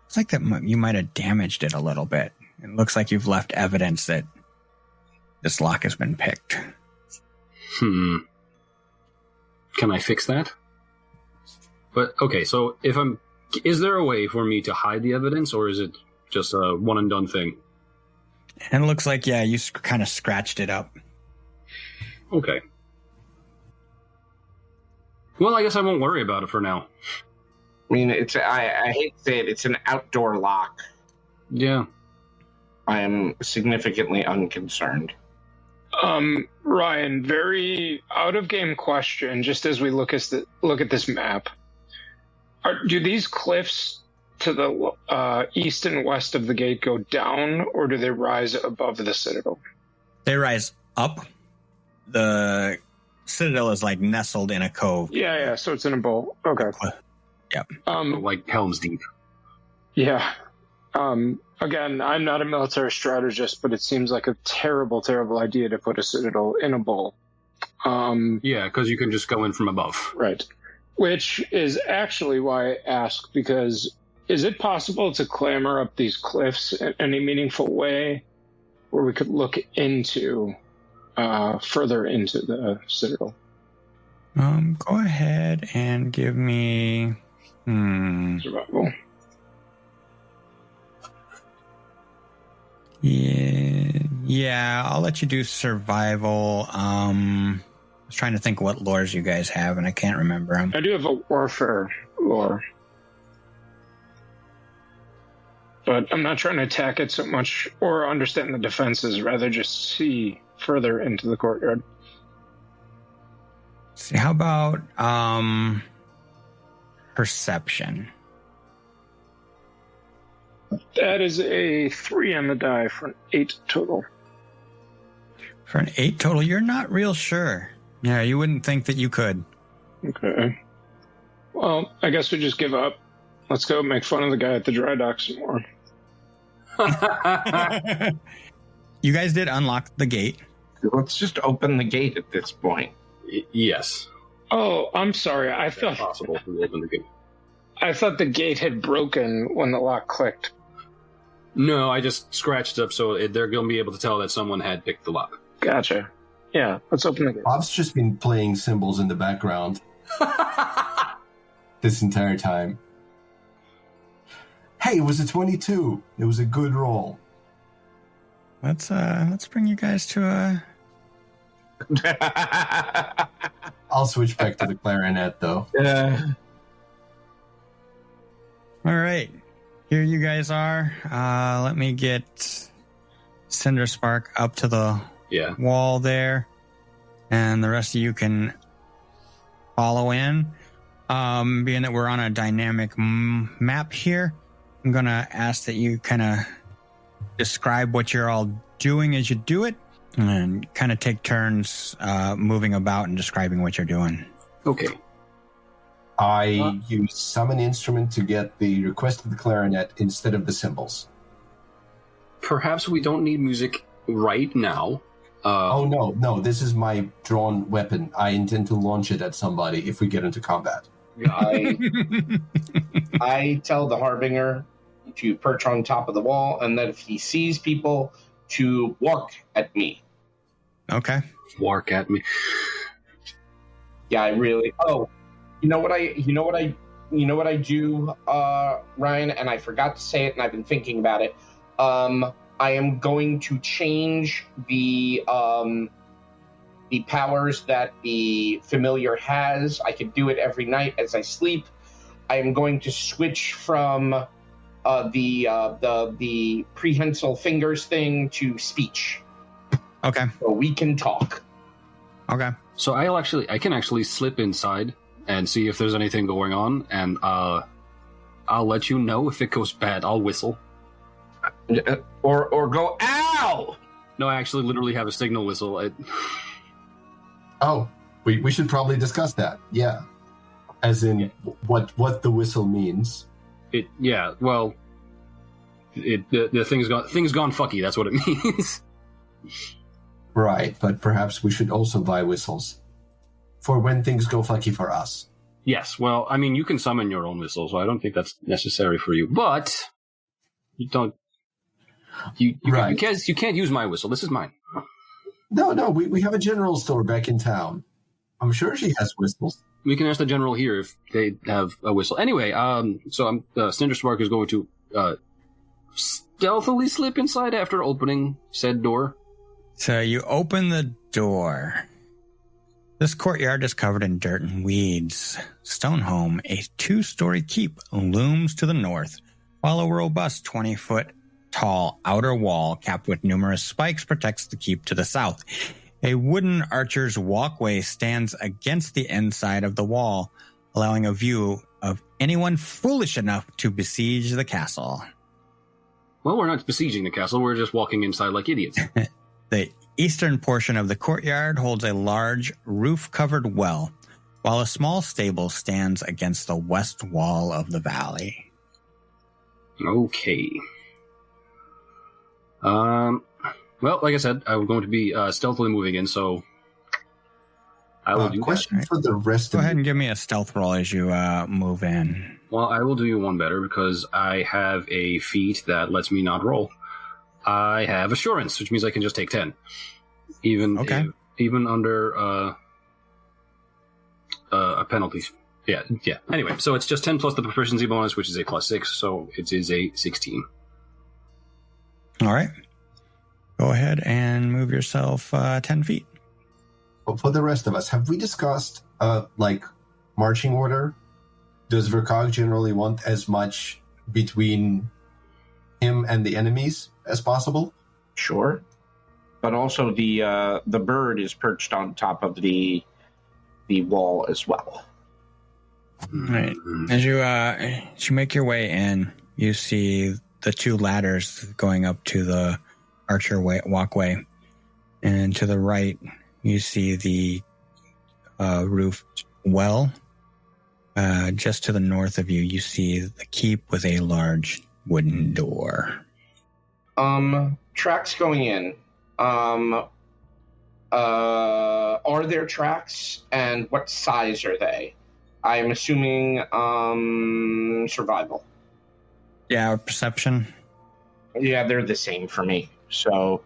it's like that you might have damaged it a little bit. It looks like you've left evidence that this lock has been picked. Can I fix that? But okay, so is there a way for me to hide the evidence, or is it just a one and done thing? And it looks like, you kind of scratched it up. Okay. Well, I guess I won't worry about it for now. I mean, I hate to say it, it's an outdoor lock. Yeah. I am significantly unconcerned. Ryan, very out of game question. Just as we look at this map, do these cliffs to the east and west of the gate go down, or do they rise above the citadel? They rise up. The citadel is like nestled in a cove. Yeah. So it's in a bowl. Okay. Yep. Like Helm's Deep. Yeah. Again, I'm not a military strategist, but it seems like a terrible, terrible idea to put a citadel in a bowl. Yeah, because you can just go in from above. Right. Which is actually why I ask, because is it possible to clamber up these cliffs in any meaningful way where we could look into further into the citadel? Go ahead and give me Survival. Yeah, I'll let you do survival. I was trying to think what lores you guys have, and I can't remember them. I do have a warfare lore, but I'm not trying to attack it so much or understand the defenses, rather just see further into the courtyard. See, how about perception? That is a 3 on the die for an 8 total. For an 8 total, you're not real sure. Yeah, you wouldn't think that you could. Okay. Well, I guess we just give up. Let's go make fun of the guy at the dry dock some more. You guys did unlock the gate. Let's just open the gate at this point. Yes. Oh, I'm sorry. I It's thought possible to open the gate. I thought the gate had broken when the lock clicked. No, I just scratched up so they're going to be able to tell that someone had picked the lock. Gotcha. Yeah, let's open the gate. Bob's just been playing cymbals in the background this entire time. Hey, it was a 22. It was a good roll. Let's bring you guys to a... I'll switch back to the clarinet, though. All right. Here you guys are. Let me get Cinder Spark up to the wall there. And the rest of you can follow in. Being that we're on a dynamic map here, I'm going to ask that you kind of describe what you're all doing as you do it. And kind of take turns moving about and describing what you're doing. Okay. I use summon instrument to get the request of the clarinet instead of the cymbals. Perhaps we don't need music right now. Oh, no. This is my drawn weapon. I intend to launch it at somebody if we get into combat. I tell the Harbinger to perch on top of the wall, and that if he sees people, to walk at me. Okay. Walk at me. Yeah, I really... Oh, you know what I do, Ryan, and I forgot to say it, and I've been thinking about it. I am going to change the powers that the familiar has. I can do it every night as I sleep. I am going to switch from the prehensile fingers thing to speech. Okay. So we can talk. Okay. So I can actually slip inside and see if there's anything going on, and I'll let you know if it goes bad. I'll whistle. Or go, ow! No, I actually literally have a signal whistle. Oh, we should probably discuss that. Yeah. As in what the whistle means. The thing's gone fucky, that's what it means. Right, but perhaps we should also buy whistles. For when things go fucky for us. Yes, well, I mean, you can summon your own whistle, so I don't think that's necessary for you. But you don't. You can't use my whistle. This is mine. No, we have a general store back in town. I'm sure she has whistles. We can ask the general here if they have a whistle. Anyway, so Cinder Spark is going to stealthily slip inside after opening said door. So you open the door. This courtyard is covered in dirt and weeds. Stonehome, a 2-story keep, looms to the north, while a robust 20-foot tall outer wall capped with numerous spikes protects the keep to the south. A wooden archer's walkway stands against the inside of the wall, allowing a view of anyone foolish enough to besiege the castle. Well, we're not besieging the castle, we're just walking inside like idiots. The eastern portion of the courtyard holds a large roof-covered well, while a small stable stands against the west wall of the valley. Okay. Well, like I said, I'm going to be stealthily moving in, so I will do question that. For the rest Go of ahead and give me a stealth roll as you move in. Well, I will do you one better because I have a feat that lets me not roll. I have assurance, which means I can just take 10. Even under a penalty. Yeah. Anyway, so it's just 10 plus the proficiency bonus, which is a +6, so it is a 16. All right. Go ahead and move yourself 10 feet. But for the rest of us, have we discussed, marching order? Does Verkog generally want as much between him and the enemies as possible? Sure. But also the bird is perched on top of the wall as well. Right. As you make your way in, you see the 2 ladders going up to the archer walkway. And to the right, you see the roofed well. Just to the north of you, you see the keep with a large wooden door. Tracks going in. Are there tracks, and what size are they? I'm assuming on survival? Yeah, or perception. Yeah, they're the same for me. So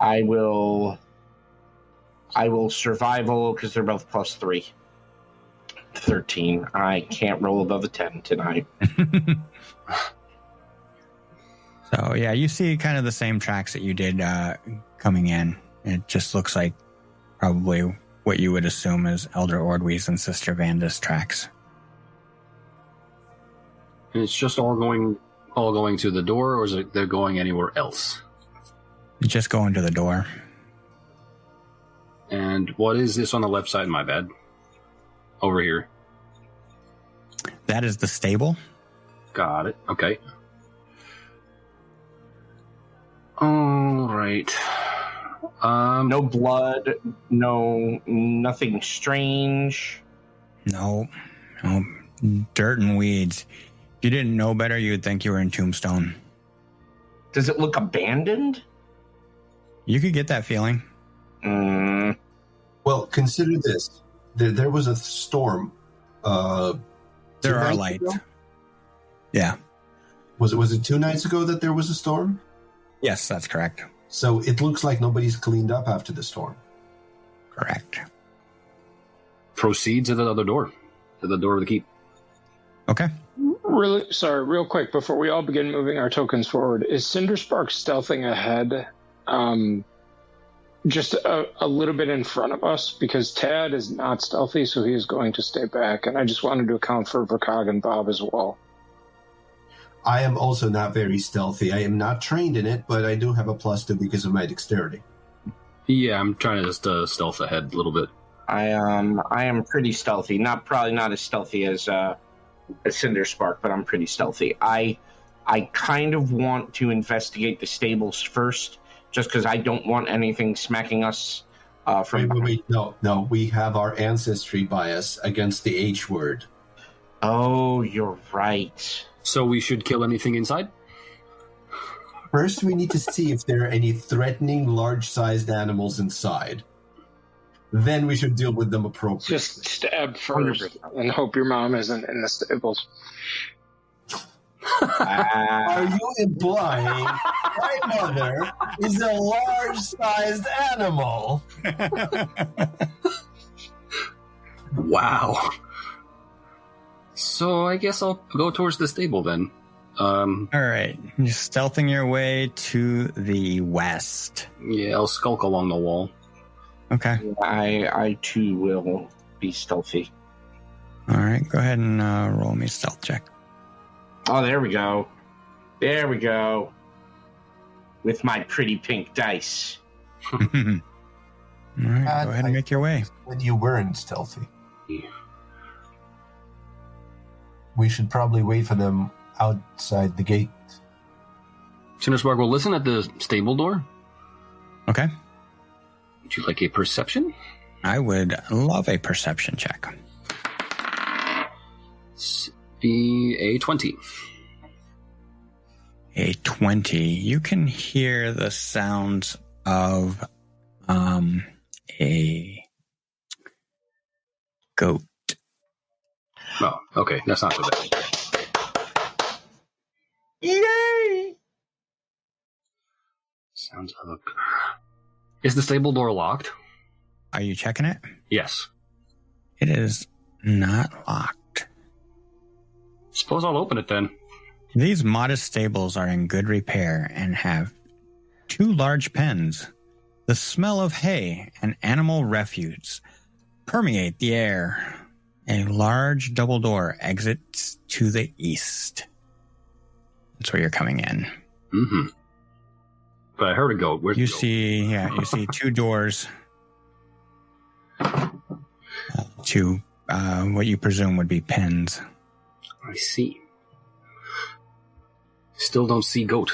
I will survival because they're both +3. 13. I can't roll above a 10 tonight. So, yeah, you see kind of the same tracks that you did coming in. It just looks like probably what you would assume is Elder Ordwy's and Sister Vanda's tracks. And it's just all going to the door, or is it they're going anywhere else? Just go into the door. And what is this on the left side? My bad. Over here. That is the stable. Got it. Okay. All right. No blood, nothing strange. No. Dirt and weeds. If you didn't know better, you would think you were in Tombstone. Does it look abandoned? You could get that feeling. Well, consider this. There was a storm. There are lights. Ago? Yeah. Was it 2 nights ago that there was a storm? Yes, that's correct. So it looks like nobody's cleaned up after the storm. Correct. Proceed to the other door. To the door of the keep. Okay. Real quick, before we all begin moving our tokens forward, is Cinderspark stealthing ahead just a little bit in front of us? Because Tad is not stealthy, so he is going to stay back. And I just wanted to account for Verkog and Bob as well. I am also not very stealthy. I am not trained in it, but I do have a +2 because of my dexterity. Yeah, I'm trying to just stealth ahead a little bit. I am pretty stealthy. Probably not as stealthy as Cinderspark, but I'm pretty stealthy. I kind of want to investigate the stables first, just because I don't want anything smacking us from. Wait, no. We have our ancestry bias against the H word. Oh, you're right. So we should kill anything inside? First, we need to see if there are any threatening, large-sized animals inside. Then we should deal with them appropriately. Just stab first and hope your mom isn't in the stables. Are you implying my mother is a large-sized animal? Wow. So I guess I'll go towards the stable then. All right. You're stealthing your way to the west. Yeah, I'll skulk along the wall. Okay. I too will be stealthy. All right. Go ahead and roll me a stealth check. Oh, there we go. There we go. With my pretty pink dice. All right. Go ahead and make your way. When you weren't stealthy. We should probably wait for them outside the gate. Cinderspark will listen at the stable door. Okay. Would you like a perception? I would love a perception check. Be a 20. A 20. You can hear the sounds of a goat. Oh, okay. That's not so bad. Yay! Sounds of a... Is the stable door locked? Are you checking it? Yes. It is not locked. Suppose I'll open it then. These modest stables are in good repair and have 2 large pens. The smell of hay and animal refuse permeate the air. A large double door exits to the east. That's where you're coming in. Mm-hmm. But I heard a goat. Where's you the goat? You see 2 doors to what you presume would be pens. I see. Still don't see goat.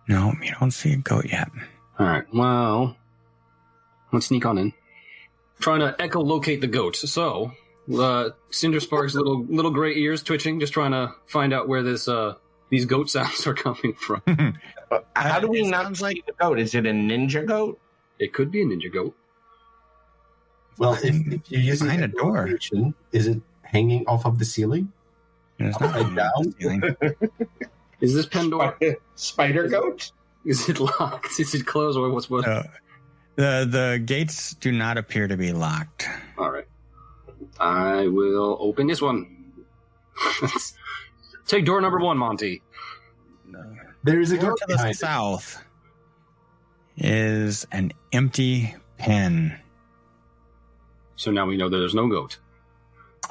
No, you don't see a goat yet. All right. Well, let's sneak on in. Trying to echolocate the goats. So, Cinderspark's little gray ears twitching, just trying to find out where these goat sounds are coming from. How do we not see the goat? Is it a ninja goat? It could be a ninja goat. Well, if you're using behind a door, is it hanging off of the ceiling? It's not Upside down? ceiling. Is this pen door? Spider goat? Is it locked? Is it closed? Or what's what? The gates do not appear to be locked. All right. I will open this one. Take door number 1, Monty. There is a Door goat to the behind it. south is an empty pen. So now we know that there's no goat.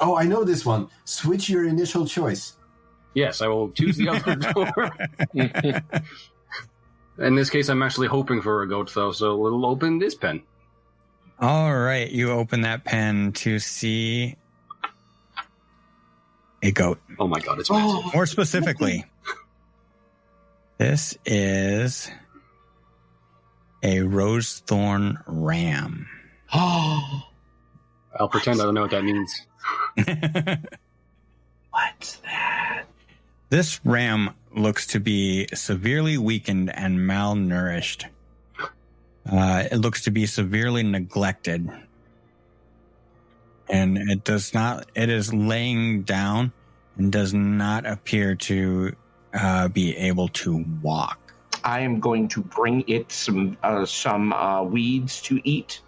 Oh, I know this one. Switch your initial choice. Yes, I will choose the other door. In this case, I'm actually hoping for a goat, though, so we'll open this pen. All right, you open that pen to see a goat. Oh my god, it's massive. More specifically, this is a rose thorn ram. Oh, I'll pretend I don't know what that means. what's that? This ram looks to be severely weakened and malnourished. It looks to be severely neglected. And it is laying down and does not appear to be able to walk. I am going to bring it some weeds to eat,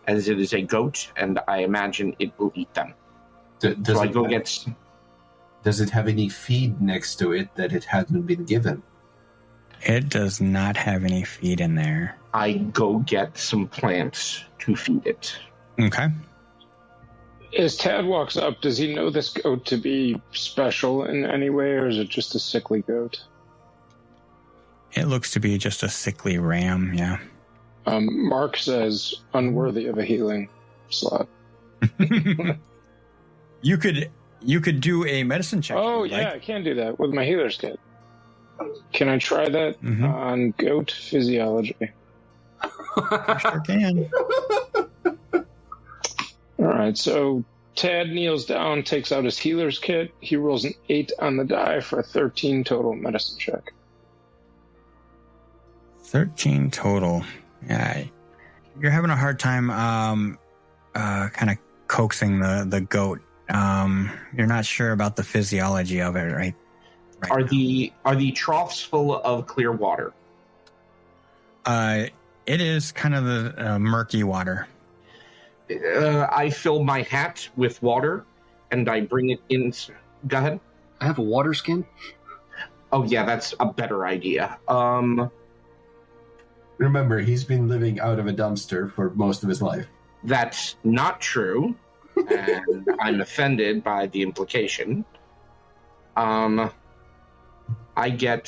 as it is a goat, and I imagine it will eat them. So I go get... Does it have any feed next to it that it hasn't been given? It does not have any feed in there. I go get some plants to feed it. Okay. As Tad walks up, does he know this goat to be special in any way, or is it just a sickly goat? It looks to be just a sickly ram, yeah. Mark says, unworthy of a healing slot. You could do a medicine check. Oh, if you'd yeah, like. I can do that with my healer's kit. Can I try that Mhm. on goat physiology? You sure can. All right, so Tad kneels down, takes out his healer's kit. He rolls an 8 on the die for a 13 total medicine check. 13 total. Yeah, you're having a hard time kind of coaxing the goat. You're not sure about the physiology of it, right? Are the troughs full of clear water? It is kind of the murky water. I fill my hat with water, and I bring it in. Go ahead. I have a water skin? Oh, yeah, that's a better idea. Remember, he's been living out of a dumpster for most of his life. That's not true, and I'm offended by the implication. I get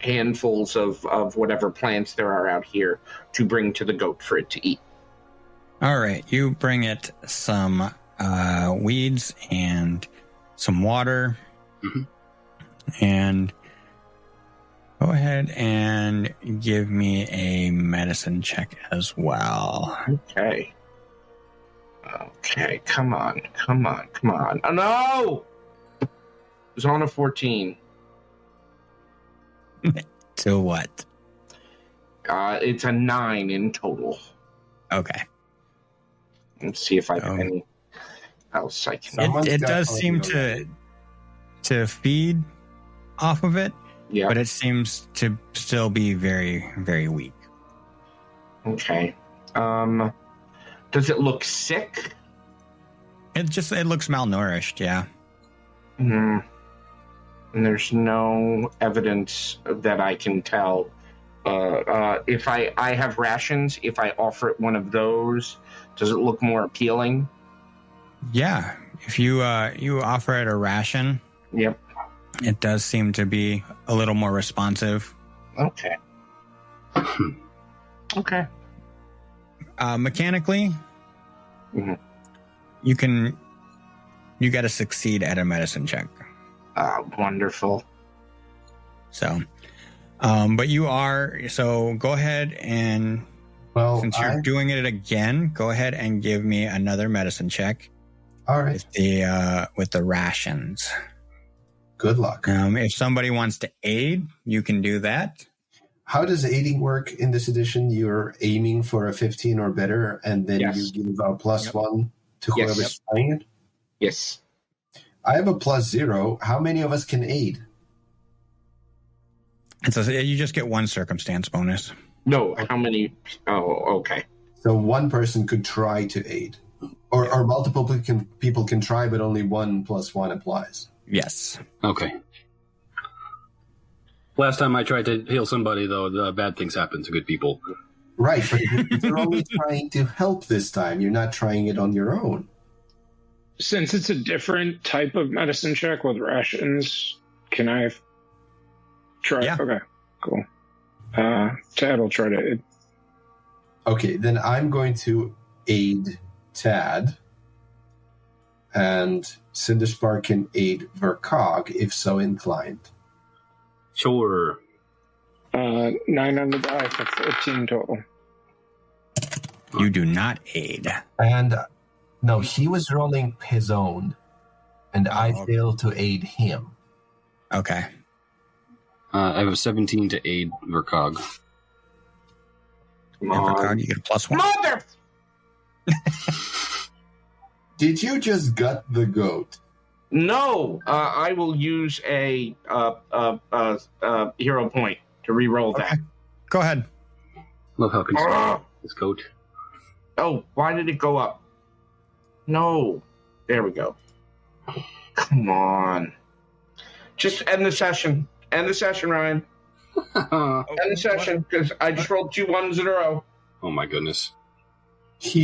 handfuls of whatever plants there are out here to bring to the goat for it to eat. All right, you bring it some weeds and some water, and go ahead and give me a medicine check as well. Okay. Okay, come on. Oh, no! It was on a 14. To what? It's a 9 in total. Okay. Let's see if I have any else I can... Someone's It got does all seem the to feed off of it, Yeah, but it seems to still be very, very weak. okay. Does it look sick? It looks malnourished, yeah. Hmm. And there's no evidence that I can tell. If I have rations, if I offer it one of those, does it look more appealing? Yeah. If you offer it a ration, Yep. it does seem to be a little more responsive. Okay. Okay. Mechanically, Mhm. you got to succeed at a medicine check. Wonderful. So, but you are, so go ahead and, Well, since you're doing it again, go ahead and give me another medicine check all right. with the rations. Good luck. If somebody wants to aid, you can do that. How does aiding work in this edition? You're aiming for a 15 or better, and then Yes. you give a +1 to Yes. whoever's playing it? Yes. I have a +0. How many of us can aid? You just get one circumstance bonus. No, how many? Oh, okay. So one person could try to aid. Or multiple people can try, but only 1 + 1 applies. Yes. Okay. Last time I tried to heal somebody, though, the bad things happened to good people. Right, but you're only trying to help this time. You're not trying it on your own. Since it's a different type of medicine check with rations, can I try? Yeah. Okay, cool. Tad will try to. Okay, then I'm going to aid Tad, and Cinderspark can aid Vercog if so inclined. Sure. 9 on the die for 14 total. You do not aid. And no, he was rolling his own, and I okay. failed to aid him. Okay. I have a 17 to aid Vercog. Come And on. Vercog, you get a +1. Mother! Did you just gut the goat? No, I will use a hero point to re-roll that. Go ahead. Love how concerned Ah! this goat. Oh, why did it go up? No. There we go. Come on. Just end the session. End the session, Ryan. End the session, because I just rolled 2 1s in a row. Oh my goodness.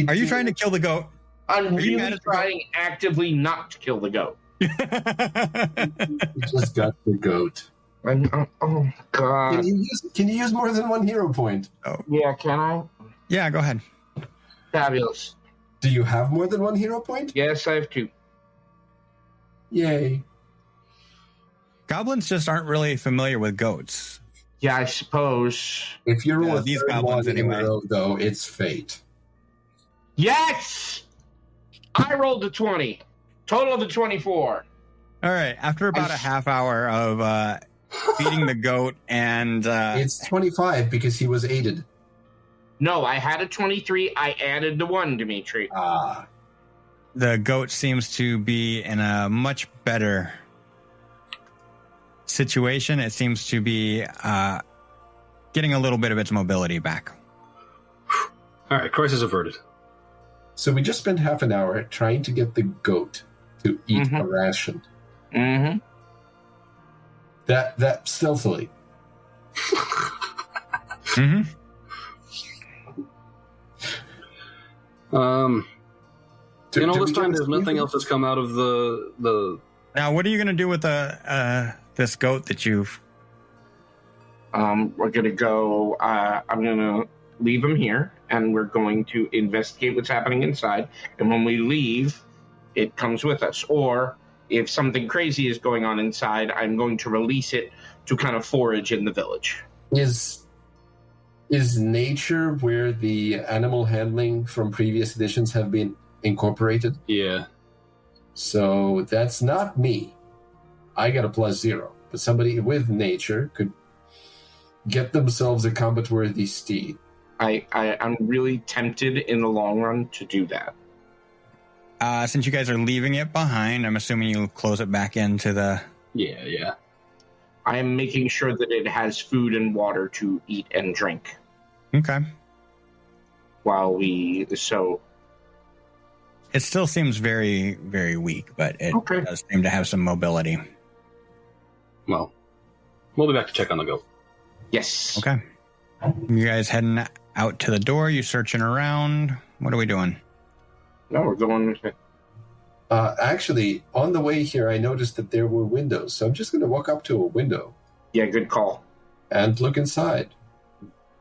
Are you trying to kill the goat? I'm Are you mad really at the trying actively not to kill the goat. You just got the goat. Oh, God. Can you use more than 1 hero point? Yeah, can I? Yeah, go ahead. Fabulous. Do you have more than 1 hero point? Yes, I have 2. Yay. Goblins just aren't really familiar with goats. Yeah, I suppose. If you roll Yeah, a these third goblins one in anyway. a row, though, it's fate. Yes! I rolled a 20. Total of a 24. All right. After about a half hour of feeding the goat and... It's 25 because he was aided. No, I had a 23. I added the 1, Dimitri. the goat seems to be in a much better situation. It seems to be getting a little bit of its mobility back. All right, crisis averted. So we just spent half an hour trying to get the goat to eat a ration. Mm-hmm. That stealthily. Mm-hmm. In all this time, there's nothing else that's come out of the. Now, what are you going to do with this goat that you've? We're gonna go. I'm gonna leave him here, and we're going to investigate what's happening inside. And when we leave, it comes with us. Or if something crazy is going on inside, I'm going to release it to kind of forage in the village. Is nature where the animal handling from previous editions have been incorporated? Yeah. So that's not me. I got a +0. But somebody with nature could get themselves a combat-worthy steed. I'm really tempted in the long run to do that. Since you guys are leaving it behind, I'm assuming you'll close it back into the... Yeah. I am making sure that it has food and water to eat and drink. Okay. So it still seems very, very weak, but it Okay. does seem to have some mobility. Well, we'll be back to check on the goat. yes. Okay. You guys heading out to the door? You searching around? What are we doing? No, we're going with it. Actually, on the way here, I noticed that there were windows. So I'm just going to walk up to a window Yeah, good call. and look inside.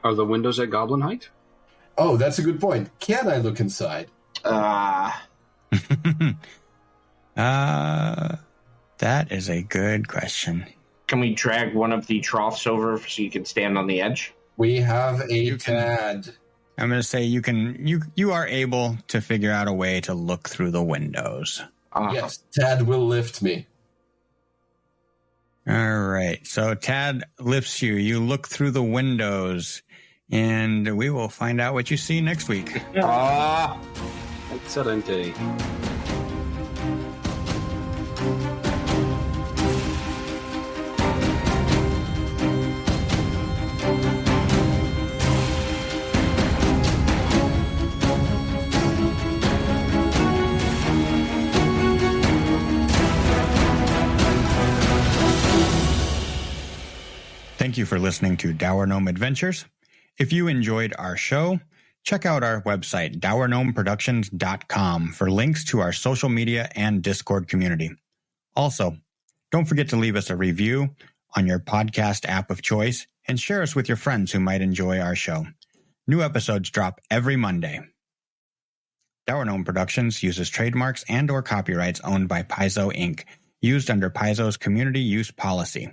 Are the windows at goblin height? Oh, that's a good point. Can I look inside? That is a good question. Can we drag one of the troughs over so you can stand on the edge? We have a You can- tad. I'm going to say you are able to figure out a way to look through the windows. Yes, Tad will lift me. All right. So Tad lifts you. You look through the windows, and we will find out what you see next week. Excelente. Thank you for listening to Dour Gnome Adventures. If you enjoyed our show, check out our website, dourgnomeproductions.com, for links to our social media and Discord community. Also, don't forget to leave us a review on your podcast app of choice and share us with your friends who might enjoy our show. New episodes drop every Monday. Dour Gnome Productions uses trademarks and or copyrights owned by Paizo Inc., used under Paizo's community use policy.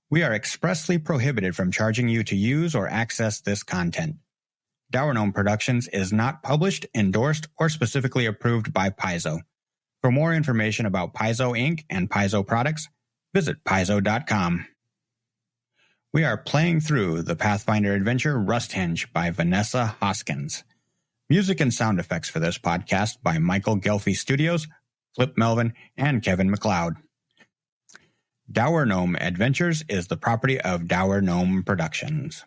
We are expressly prohibited from charging you to use or access this content. Dour Gnome Productions is not published, endorsed, or specifically approved by Paizo. For more information about Paizo Inc. and Paizo products, visit paizo.com. We are playing through the Pathfinder adventure Rusthenge by Vanessa Hoskins. Music and sound effects for this podcast by Michael Ghelfi Studios, Filip Melvin, and Kevin MacLeod. Dour Gnome Adventures is the property of Dour Gnome Productions.